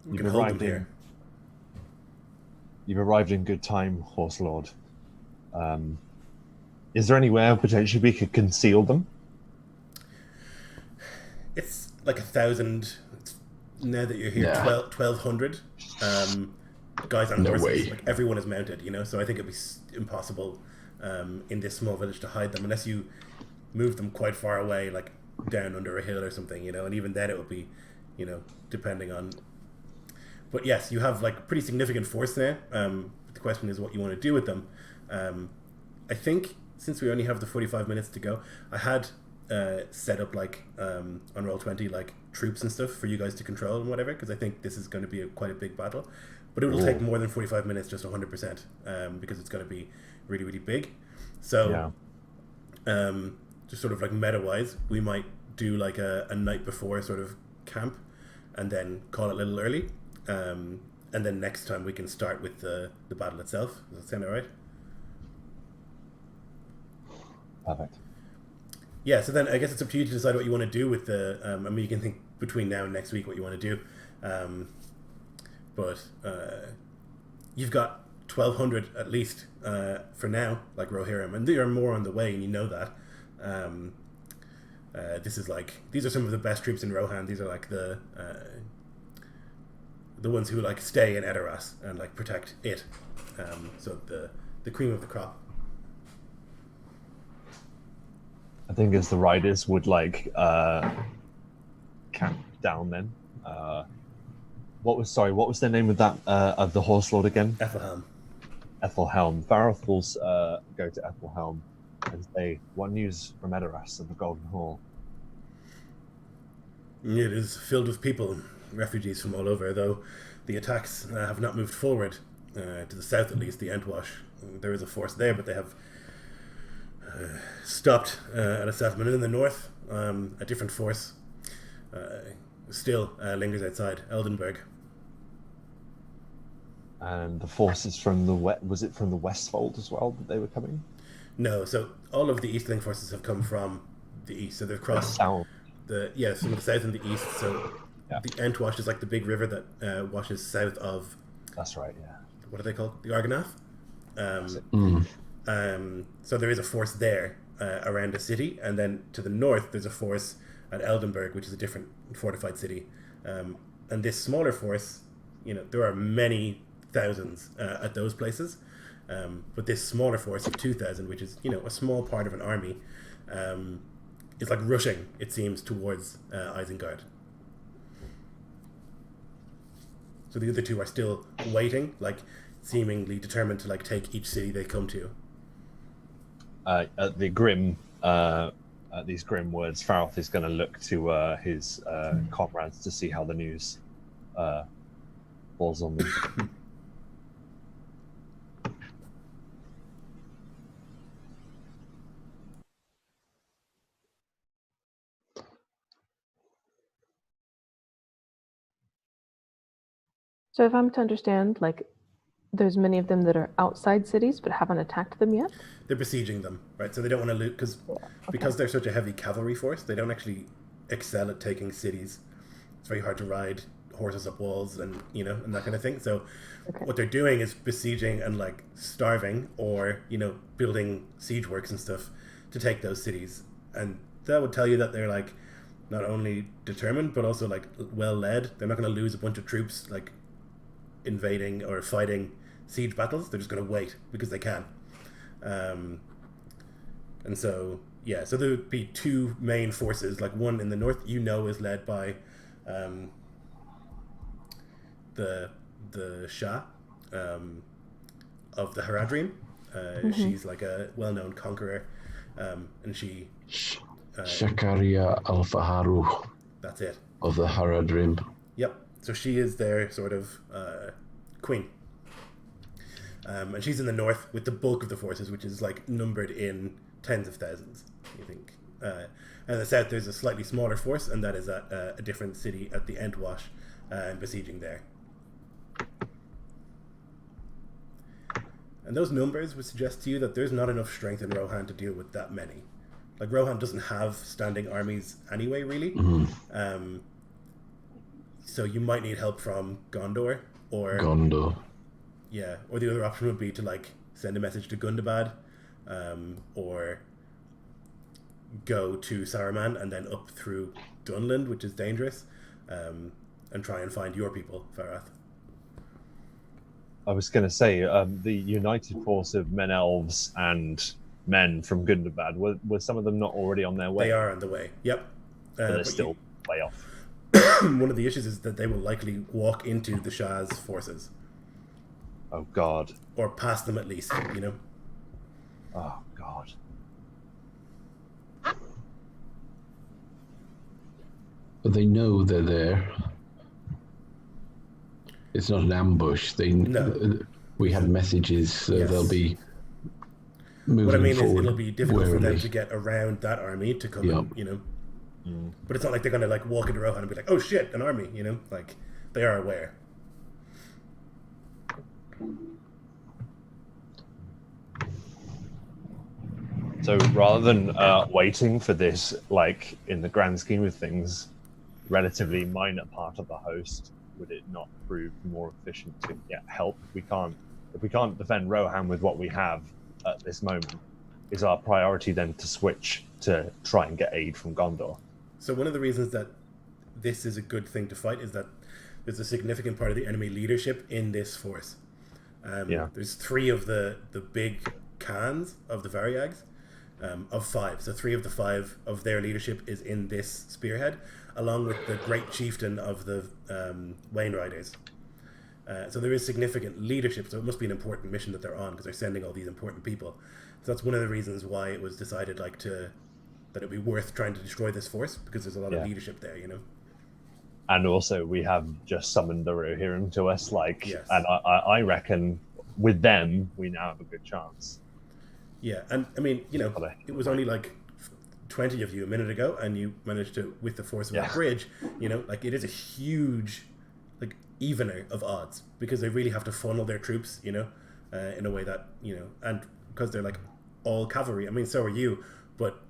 We can hold them here. You've arrived in good time, Horse Lord. Is there anywhere potentially we could conceal them? It's like 1,000. Now that you're here, Yeah. 1,200 guys on No horses. way. Like everyone is mounted, so I think it'd be impossible in this small village to hide them unless you move them quite far away, like down under a hill or something, and even then it would be, depending on. But yes, you have like pretty significant force there. The question is what you want to do with them. I think since we only have the 45 minutes to go, I had set up like on Roll20 like troops and stuff for you guys to control and whatever, because I think this is going to be quite a big battle. But it will take more than 45 minutes, just 100%, because it's going to be really, really big. So, just sort of like meta-wise, we might do like a night before sort of camp, and then call it a little early. And then next time we can start with the battle itself. Does that sound alright? Perfect. Yeah, so then I guess it's up to you to decide what you want to do with the... you can think between now and next week what you want to do. But you've got 1,200 at least for now, like Rohirrim, and there are more on the way, and you know that. These are some of the best troops in Rohan. These are like the ones who like stay in Edoras and like protect it. So the cream of the crop. I think as the riders would like camp down then. What was the name of that of the horse lord again? Ethelhelm. Ethelhelm. Vareth will go to Ethelhelm and say, "What news from Edoras and the Golden Hall?" It is filled with people, refugees from all over, though the attacks have not moved forward. To the south, at least, the Entwash. There is a force there, but they have stopped at a settlement. In the north, a different force still lingers outside Eldenburg. And the forces from the was it from the Westfold as well that they were coming? No, so all of the Eastling forces have come from the east, so they've crossed South. from the south and the east. So the Entwash is like the big river that washes south of. That's right. Yeah. What are they called? The Argonath. So there is a force there around the city, and then to the north there's a force at Eldenburg, which is a different fortified city. And this smaller force, there are many thousands at those places, but this smaller force of 2,000, which is a small part of an army, is like rushing, it seems, towards Isengard. So the other two are still waiting, like seemingly determined to like take each city they come to. At these grim words, Farroth is going to look to his comrades to see how the news falls on them. So if I'm to understand, like, there's many of them that are outside cities but haven't attacked them yet? They're besieging them, right? So they don't want to loot, because they're such a heavy cavalry force, they don't actually excel at taking cities. It's very hard to ride horses up walls and and that kind of thing. So what they're doing is besieging and like starving, or building siege works and stuff to take those cities. And that would tell you that they're like not only determined but also like well led. They're not going to lose a bunch of troops like invading or fighting siege battles. They're just going to wait because they can. And so so there would be two main forces, like one in the north is led by the Shah of the Haradrim. She's like a well-known conqueror, and she Shakaria Al-Faharu That's it. of the Harad Rim. Yep. So she is their sort of queen. And she's in the north with the bulk of the forces, which is like numbered in tens of thousands, you think. And in the south, there's a slightly smaller force, and that is at a different city at the Endwash, besieging there. And those numbers would suggest to you that there's not enough strength in Rohan to deal with that many. Like, Rohan doesn't have standing armies anyway, really. So you might need help from Gondor, or... Gondor. Yeah, or the other option would be to, like, send a message to Gundabad, or go to Saruman and then up through Dunland, which is dangerous, and try and find your people, Farath. I was going to say, the united force of men, elves, and men from Gundabad, were some of them not already on their way? They are on the way, yep. But they're still way off. One of the issues is that they will likely walk into the Shah's forces. Oh, God. Or past them, at least, you know? Oh, God. But they know they're there. It's not an ambush. We had messages, so Yes. they'll be moving What I mean forward. is it'll be difficult for them warily. to get around that army to come Yep. in, you know? But it's not like they're going to, like, walk into Rohan and be like, oh, shit, an army, you know? Like, they are aware. So rather than waiting for this, like, in the grand scheme of things, relatively minor part of the host, would it not prove more efficient to get help? If we can't defend Rohan with what we have at this moment, is our priority then to switch to try and get aid from Gondor? So one of the reasons that this is a good thing to fight is that there's a significant part of the enemy leadership in this force. There's 3 of the big Khans of the Varyags, of 5. So 3 of the 5 of their leadership is in this spearhead, along with the great chieftain of the Wain Riders. So there is significant leadership, so it must be an important mission that they're on, because they're sending all these important people. So that's one of the reasons why it was decided that it'd be worth trying to destroy this force, because there's a lot of leadership there, you know? And also, we have just summoned the Rohirrim to us, like, Yes. and I reckon with them, we now have a good chance. Yeah, and I mean, you know, it was only like 20 of you a minute ago, and you managed to, with the force of that bridge, you know, like, it is a huge, like, evener of odds, because they really have to funnel their troops, you know, in a way that, you know, and because they're, like, all cavalry. I mean, so are you, but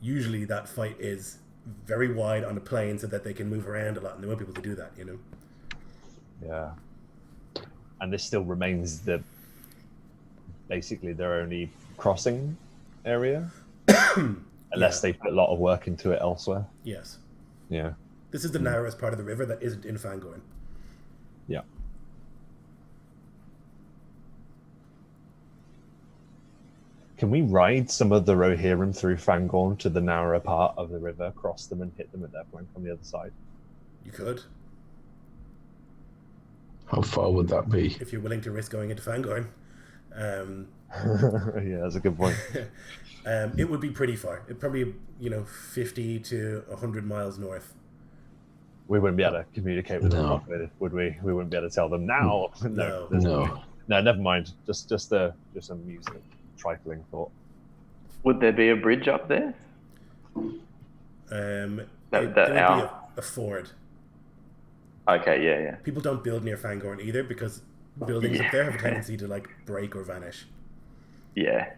usually that fight is very wide on the plain so that they can move around a lot, and they want people to do that, you know? Yeah. And this still remains basically their only crossing area, unless they put a lot of work into it elsewhere. Yes. Yeah. This is the narrowest part of the river that isn't in Fangorn. Yeah. Can we ride some of the Rohirrim through Fangorn to the narrower part of the river, cross them, and hit them at their flank on the other side? You could, How far would that be? if you're willing to risk going into Fangorn. Yeah, that's a good point. It would be pretty far. It probably, you know, 50 to 100 miles north. We wouldn't be able to communicate with them, would we? We wouldn't be able to tell them now. No. No. No, never mind. Just a music, trifling thought. Would there be a bridge up there? There would be our- a ford. Okay, yeah. People don't build near Fangorn either, because buildings up there have a tendency to, like, break or vanish. Yeah.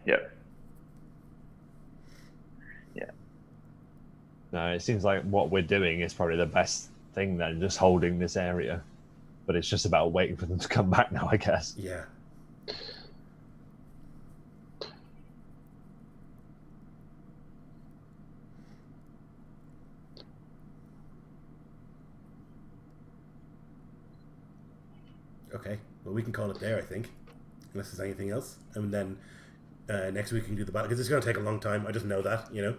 No, it seems like what we're doing is probably the best thing then, just holding this area. But it's just about waiting for them to come back now, I guess. Yeah. Okay, well, we can call it there, I think, unless there's anything else. And then next week we can do the battle, because it's going to take a long time. I just know that, you know.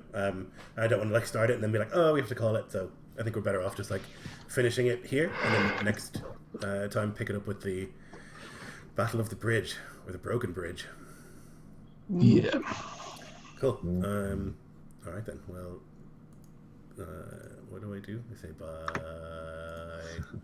I don't want to, like, start it and then be like, oh, we have to call it. So I think we're better off just, like, finishing it here, and then next time pick it up with the Battle of the Bridge, or the Broken Bridge. Yeah. Cool. All right then. Well, what do? I say bye?